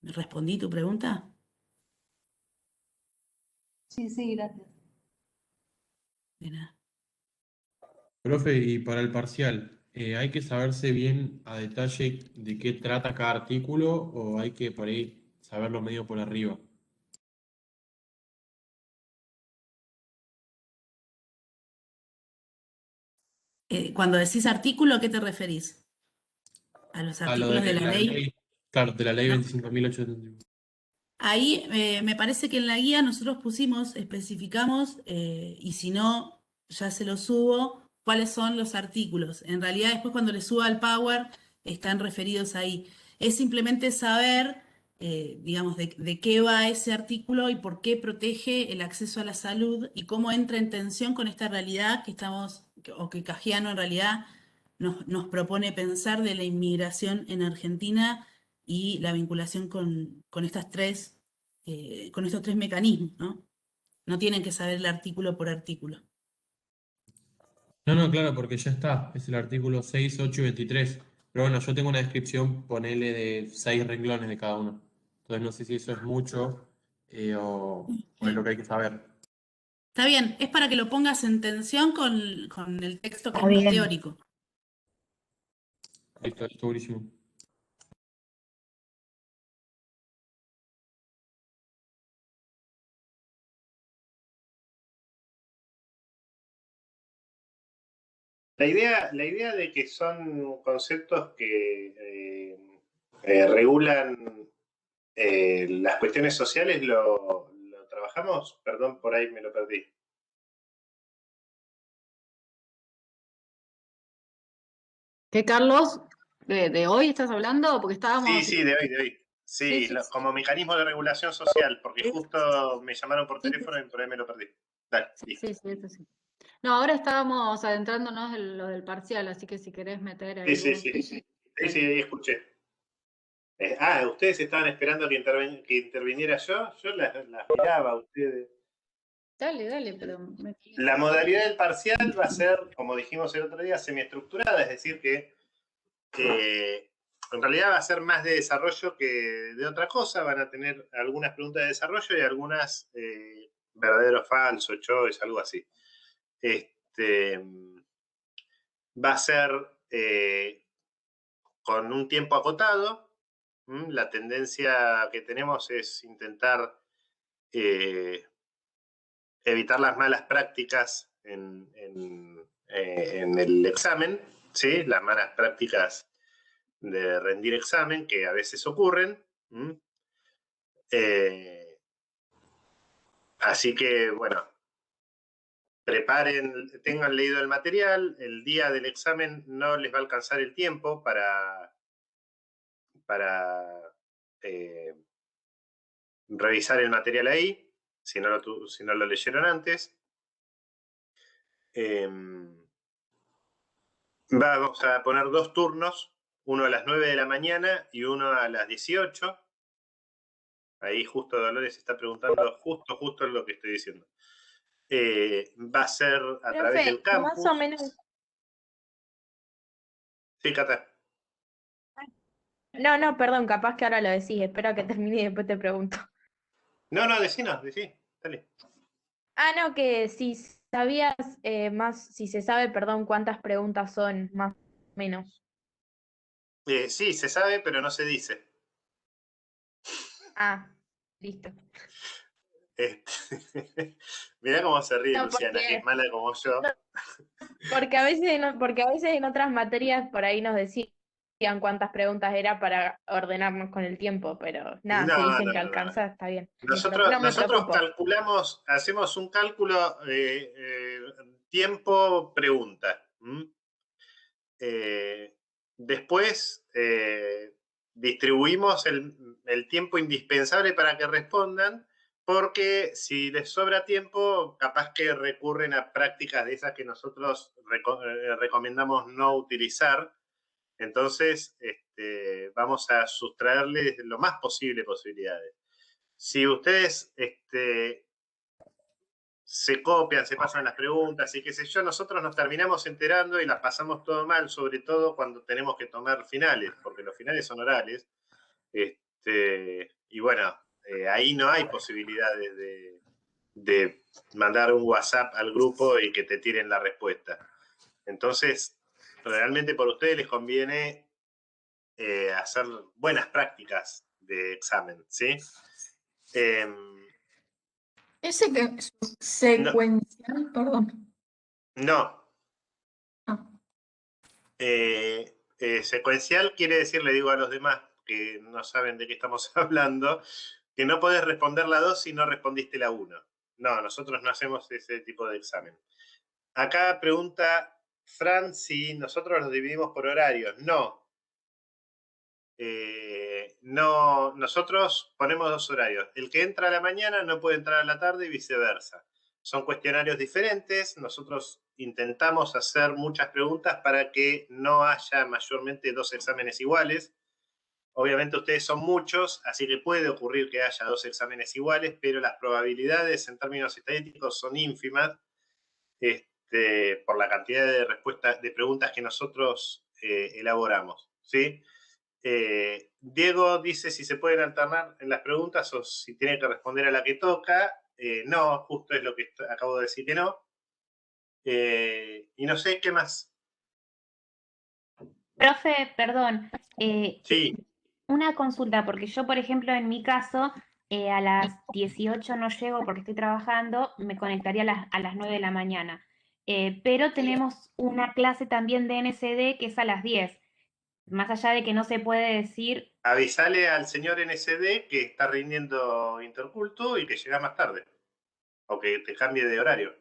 ¿Respondí tu pregunta? Sí, gracias. De nada. Profe, y para el parcial, ¿hay que saberse bien a detalle de qué trata cada artículo o hay que por ahí saberlo medio por arriba? Cuando decís artículo, ¿a qué te referís? ¿A los A lo de artículos de la la ley? ley, claro, de la ley ¿No? 25.871. Ahí me parece que en la guía nosotros pusimos, especificamos, y si no, ya se lo subo, cuáles son los artículos. En realidad después cuando le suba al Power están referidos ahí. Es simplemente saber, digamos, de qué va ese artículo y por qué protege el acceso a la salud y cómo entra en tensión con esta realidad que o que Cajiano en realidad nos propone pensar de la inmigración en Argentina y la vinculación con estas con estos tres mecanismos, ¿no? No tienen que saber el artículo por artículo. No, no, claro, porque ya está, es el artículo 6, 8 y 23. Pero bueno, yo tengo una descripción, ponele de 6 renglones de cada uno. Entonces no sé si eso es mucho o es lo que hay que saber. Está bien, es para que lo pongas en tensión con el texto que es Está más bien. teórico. Listo, está buenísimo. La idea de que son conceptos que regulan las cuestiones sociales lo trabajamos. Perdón, por ahí me lo perdí. ¿Qué, Carlos? ¿De hoy estás hablando? Porque estábamos... Sí, de hoy. Sí, Sí. como mecanismo de regulación social, porque Sí. justo me llamaron por Sí, teléfono y por ahí me lo perdí. Dale, listo. sí, eso sí. No, ahora estábamos adentrándonos en lo del parcial, así que si querés meter ahí vos. Sí, ahí escuché. Ustedes estaban esperando que interviniera yo. Yo las miraba a ustedes. Dale, pero... La modalidad del parcial va a ser, como dijimos el otro día, semiestructurada, es decir, que en realidad va a ser más de desarrollo que de otra cosa. Van a tener algunas preguntas de desarrollo y algunas verdadero o falso, choice, algo así. Va a ser con un tiempo acotado. La tendencia que tenemos es intentar evitar las malas prácticas en el examen, ¿sí? Las malas prácticas de rendir examen que a veces ocurren. Así que, bueno, preparen, tengan leído el material. El día del examen no les va a alcanzar el tiempo para revisar el material ahí, si no lo leyeron antes. Vamos a poner 2 turnos, uno a las 9 de la mañana y uno a las 18. Ahí justo Dolores está preguntando justo lo que estoy diciendo. Va a ser a través del campus. Más o menos. Sí, Cata. No, perdón, capaz que ahora lo decís. Espero que termine y después te pregunto. No, decinos, dale. No, que si sabías si se sabe, perdón, cuántas preguntas son, más o menos. Sí, se sabe, pero no se dice. Listo. Mirá cómo se ríe No, Luciana, que es mala como yo. porque a veces en otras materias por ahí nos decían cuántas preguntas era para ordenarnos con el tiempo, pero nada, si No, dicen no, que no, no. alcanza, está bien. Nosotros No me preocupo. calculamos, hacemos un cálculo tiempo-pregunta. Después distribuimos el tiempo indispensable para que respondan, porque si les sobra tiempo, capaz que recurren a prácticas de esas que nosotros recomendamos no utilizar. Entonces, vamos a sustraerles lo más posible posibilidades. Si ustedes se copian, se pasan las preguntas y qué sé yo, nosotros nos terminamos enterando y las pasamos todo mal, sobre todo cuando tenemos que tomar finales, porque los finales son orales. Y bueno, ahí no hay posibilidades de mandar un WhatsApp al grupo y que te tiren la respuesta. Entonces, realmente por ustedes les conviene hacer buenas prácticas de examen, ¿sí? ¿Ese que es secuencial, perdón? No. Secuencial quiere decir, le digo a los demás que no saben de qué estamos hablando, que no podés responder la 2 si no respondiste la 1. No, nosotros no hacemos ese tipo de examen. Acá pregunta Fran si nosotros los dividimos por horarios. No. No, nosotros ponemos 2 horarios. El que entra a la mañana no puede entrar a la tarde y viceversa. Son cuestionarios diferentes. Nosotros intentamos hacer muchas preguntas para que no haya mayormente 2 exámenes iguales. Obviamente ustedes son muchos, así que puede ocurrir que haya 2 exámenes iguales, pero las probabilidades en términos estadísticos son ínfimas por la cantidad de respuestas, de preguntas que nosotros elaboramos, ¿sí? Diego dice si se pueden alternar en las preguntas o si tiene que responder a la que toca. No, justo es lo que acabo de decir que no. Y no sé qué más. Profe, perdón. Sí. Una consulta, porque yo, por ejemplo, en mi caso, a las 18 no llego porque estoy trabajando, me conectaría a las 9 de la mañana. Pero tenemos una clase también de NCD que es a las 10. Más allá de que no se puede decir. Avisale al señor NCD que está rindiendo interculto y que llega más tarde. O que te cambie de horario.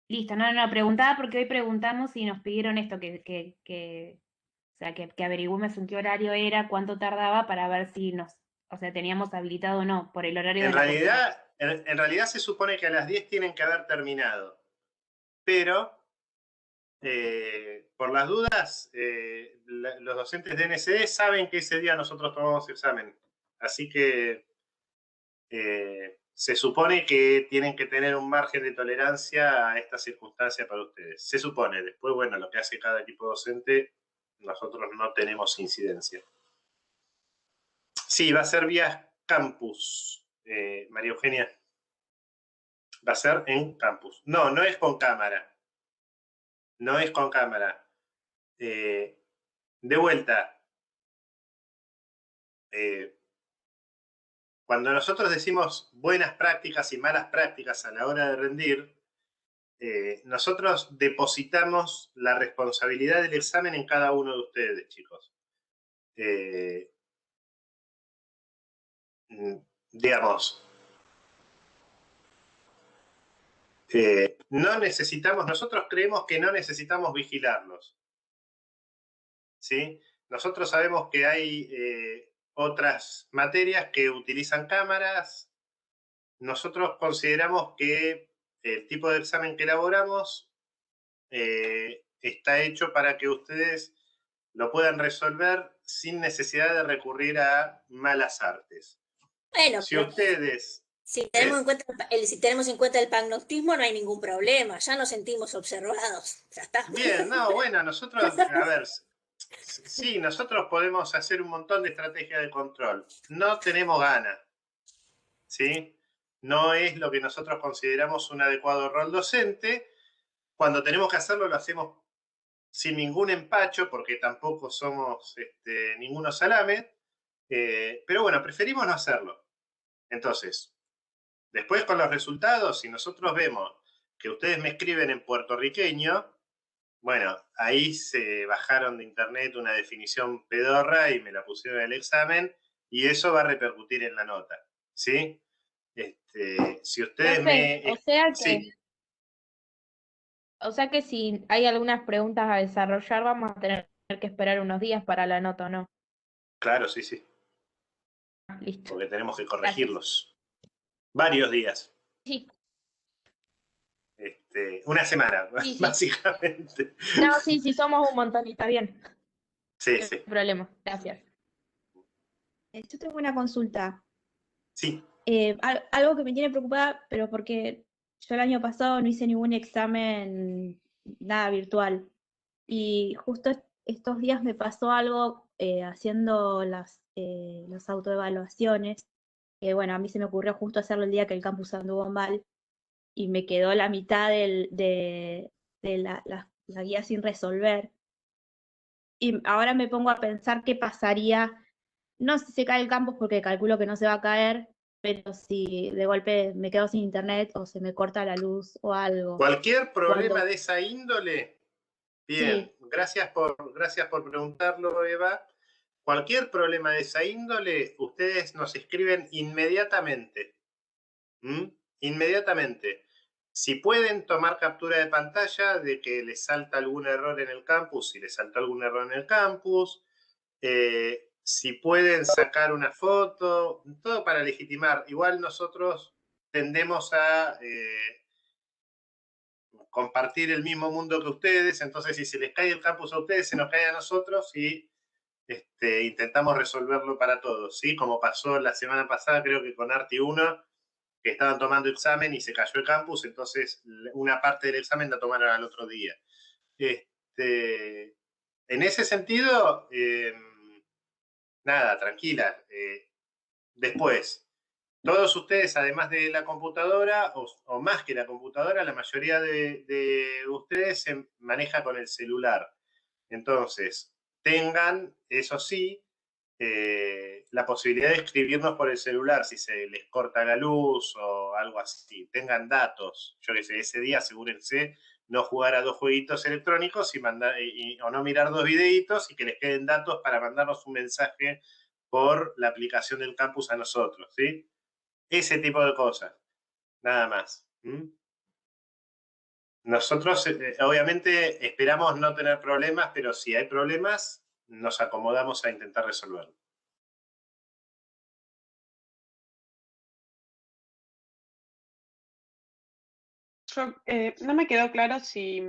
Listo, no, preguntaba porque hoy preguntamos y nos pidieron esto, que averigüemos en qué horario era, cuánto tardaba para ver si teníamos habilitado o no, por el horario de la profesora. En realidad se supone que a las 10 tienen que haber terminado. Pero por las dudas, los docentes de NCD saben que ese día nosotros tomamos examen. Así que se supone que tienen que tener un margen de tolerancia a esta circunstancia para ustedes. Se supone. Después, bueno, lo que hace cada equipo docente, nosotros no tenemos incidencia. Sí, va a ser vía campus, María Eugenia. Va a ser en campus. No, no es con cámara. No es con cámara. De vuelta. Cuando nosotros decimos buenas prácticas y malas prácticas a la hora de rendir, nosotros depositamos la responsabilidad del examen en cada uno de ustedes, chicos. Digamos, no necesitamos, nosotros creemos que no necesitamos vigilarlos, ¿sí? Nosotros sabemos que hay otras materias que utilizan cámaras. Nosotros consideramos que el tipo de examen que elaboramos está hecho para que ustedes lo puedan resolver sin necesidad de recurrir a malas artes. Bueno, si ustedes... Si tenemos, en cuenta el pagnoctismo, no hay ningún problema. Ya nos sentimos observados. Ya está. Bien, no, bueno, nosotros, a ver, sí, nosotros podemos hacer un montón de estrategias de control. No tenemos ganas, ¿sí? No es lo que nosotros consideramos un adecuado rol docente. Cuando tenemos que hacerlo, lo hacemos sin ningún empacho, porque tampoco somos ninguno salame. Pero bueno, preferimos no hacerlo. Entonces, Después con los resultados, si nosotros vemos que ustedes me escriben en puertorriqueño, bueno, ahí se bajaron de internet una definición pedorra y me la pusieron en el examen y eso va a repercutir en la nota, ¿sí? Si ustedes Profe, o sea que, Sí, o sea que si hay algunas preguntas a desarrollar, vamos a tener que esperar unos días para la nota, ¿o no? claro, sí, sí, Listo. porque tenemos que Gracias. corregirlos. Varios días, Sí, una semana, sí, sí. básicamente. No, sí, sí, somos un montón y está bien. Sí, No sí, hay problema. Gracias. Yo tengo una consulta. sí. Algo que me tiene preocupada, pero porque yo el año pasado no hice ningún examen, nada virtual. Y justo estos días me pasó algo haciendo las autoevaluaciones. Que bueno, a mí se me ocurrió justo hacerlo el día que el campus anduvo mal y me quedó la mitad de la guía sin resolver. Y ahora me pongo a pensar qué pasaría, no si se cae el campus porque calculo que no se va a caer, pero si de golpe me quedo sin internet o se me corta la luz o algo. Cualquier problema Cuando, de esa índole, bien, sí, gracias por preguntarlo, Eva. Cualquier problema de esa índole, ustedes nos escriben inmediatamente. Inmediatamente. Si pueden tomar captura de pantalla de que les salta algún error en el campus, si les saltó algún error en el campus, si pueden sacar una foto, todo para legitimar. Igual nosotros tendemos a compartir el mismo mundo que ustedes, entonces si se les cae el campus a ustedes, se nos cae a nosotros y intentamos resolverlo para todos, ¿sí? Como pasó la semana pasada, creo que con Arti 1, que estaban tomando examen y se cayó el campus, entonces una parte del examen la tomaron al otro día. En ese sentido, nada, tranquila. Después, todos ustedes, además de la computadora, o más que la computadora, la mayoría de ustedes se maneja con el celular. Entonces, tengan, eso sí, la posibilidad de escribirnos por el celular si se les corta la luz o algo así. Tengan datos. Yo qué sé, ese día asegúrense no jugar a 2 jueguitos electrónicos o no mirar 2 videitos y que les queden datos para mandarnos un mensaje por la aplicación del campus a nosotros, ¿sí? Ese tipo de cosas, nada más. Nosotros, obviamente, esperamos no tener problemas, pero si hay problemas, nos acomodamos a intentar resolverlo. No me quedó claro si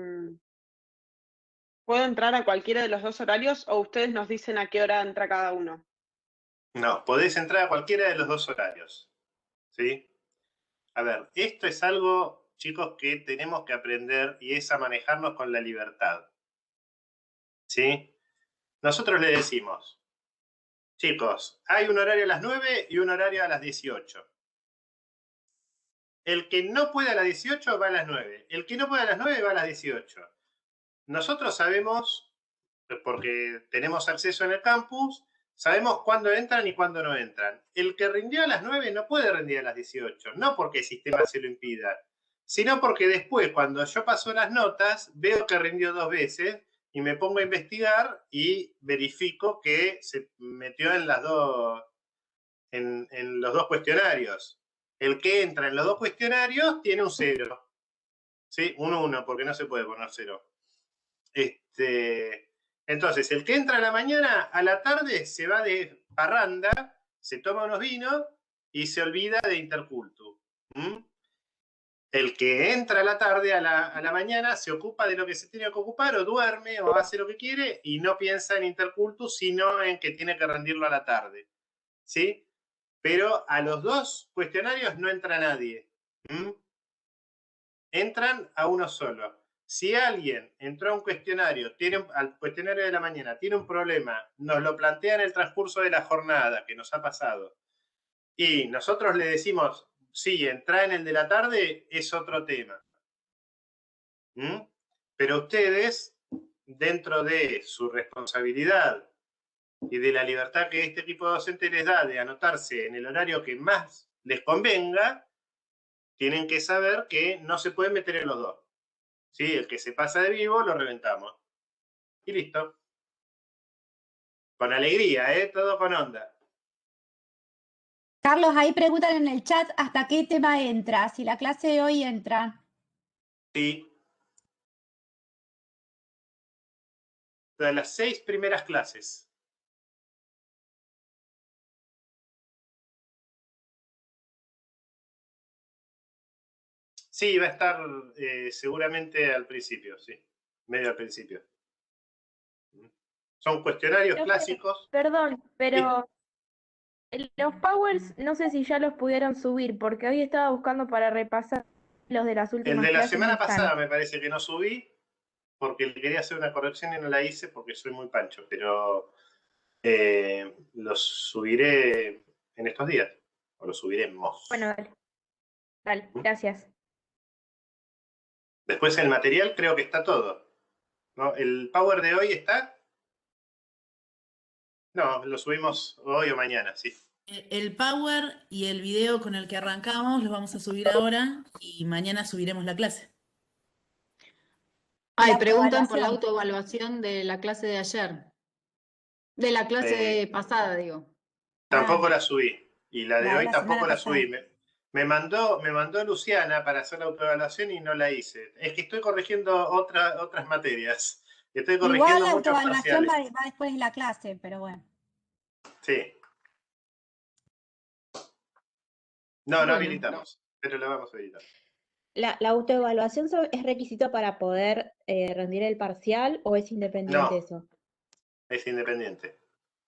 puedo entrar a cualquiera de los dos horarios o ustedes nos dicen a qué hora entra cada uno. No, podés entrar a cualquiera de los dos horarios, ¿sí? A ver, esto es algo, chicos, que tenemos que aprender y es a manejarnos con la libertad, ¿sí? Nosotros le decimos, chicos, hay un horario a las 9 y un horario a las 18. El que no puede a las 18 va a las 9. El que no puede a las 9 va a las 18. Nosotros sabemos, porque tenemos acceso en el campus, sabemos cuándo entran y cuándo no entran. El que rindió a las 9 no puede rendir a las 18, no porque el sistema se lo impida, sino porque después, cuando yo paso las notas, veo que rindió 2 veces y me pongo a investigar y verifico que se metió en las dos, en los dos cuestionarios. El que entra en los dos cuestionarios tiene un 0, ¿sí? Un 1, porque no se puede poner 0. Entonces, el que entra a la mañana, a la tarde se va de parranda, se toma unos vinos y se olvida de Intercultu. El que entra a la tarde, a la mañana, se ocupa de lo que se tiene que ocupar, o duerme, o hace lo que quiere, y no piensa en Intercultu, sino en que tiene que rendirlo a la tarde. ¿Sí? Pero a los dos cuestionarios no entra nadie. Entran a uno solo. Si alguien entró a un cuestionario, al cuestionario de la mañana, tiene un problema, nos lo plantea en el transcurso de la jornada, que nos ha pasado, y nosotros le decimos, sí, entra en el de la tarde, es otro tema. Pero ustedes, dentro de su responsabilidad y de la libertad que este equipo docente les da de anotarse en el horario que más les convenga, tienen que saber que no se pueden meter en los dos. ¿Sí? El que se pasa de vivo lo reventamos. Y listo. Con alegría, todo con onda. Carlos, ahí preguntan en el chat hasta qué tema entra, si la clase de hoy entra. Sí. De las 6 primeras clases. Sí, va a estar seguramente al principio, sí. Medio al principio. Son cuestionarios clásicos. Perdón, pero los powers no sé si ya los pudieron subir, porque hoy estaba buscando para repasar los de las El últimas de la clases. semana No están. pasada me parece que no subí, porque le quería hacer una corrección y no la hice porque soy muy pancho, pero los subiré en estos días, o los subiremos. Bueno, dale. Dale, gracias. Después el material creo que está todo, ¿no? ¿El Power de hoy está? No, lo subimos hoy o mañana, sí. El Power y el video con el que arrancamos los vamos a subir ahora y mañana subiremos la clase. Ay, La preguntan por la autoevaluación. autoevaluación de la clase de ayer. De la clase pasada, digo. Tampoco la subí. Y la de La de hoy la tampoco semana la subí. Me mandó Luciana para hacer la autoevaluación y no la hice. Es que estoy corrigiendo otras materias. Estoy Igual corrigiendo la muchos autoevaluación parciales. va después de la clase, pero bueno. Sí. No Bueno. habilitamos, pero la vamos a habilitar. ¿La autoevaluación es requisito para poder rendir el parcial o es independiente No. eso? Es independiente.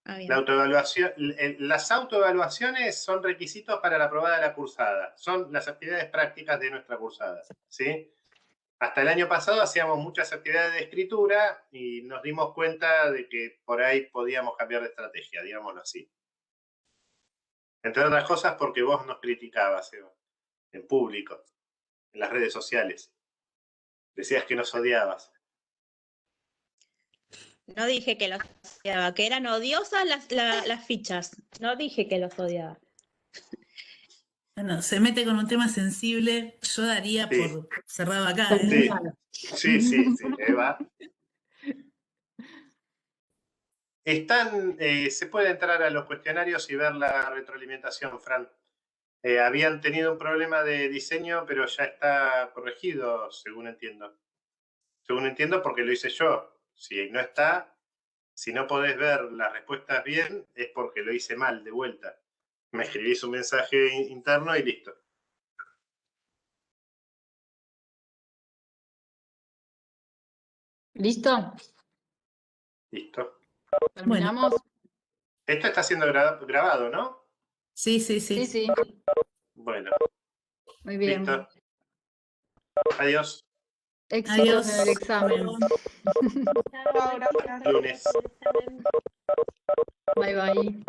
Ah, bien. La autoevaluación, las autoevaluaciones son requisitos para la aprobada de la cursada. Son las actividades prácticas de nuestra cursada, ¿sí? Hasta el año pasado hacíamos muchas actividades de escritura y nos dimos cuenta de que por ahí podíamos cambiar de estrategia, digámoslo así. Entre otras cosas porque vos nos criticabas, Eva, en público, en las redes sociales. Decías que nos odiabas. No dije que los odiaba, que eran odiosas las fichas. No dije que los odiaba. Bueno, se mete con un tema sensible. Yo daría por cerrado acá. Sí, Eva. Se puede entrar a los cuestionarios y ver la retroalimentación, Fran. Habían tenido un problema de diseño, pero ya está corregido, según entiendo. Según entiendo, porque lo hice yo. Si no está, si no podés ver las respuestas bien, es porque lo hice mal, de vuelta. Me escribís un mensaje interno y listo. ¿Listo? Listo. ¿Terminamos? Esto está siendo grabado, ¿no? Sí. Sí. Bueno. Muy bien. Listo. Adiós. Éxitos en el examen. Lunes. Bye.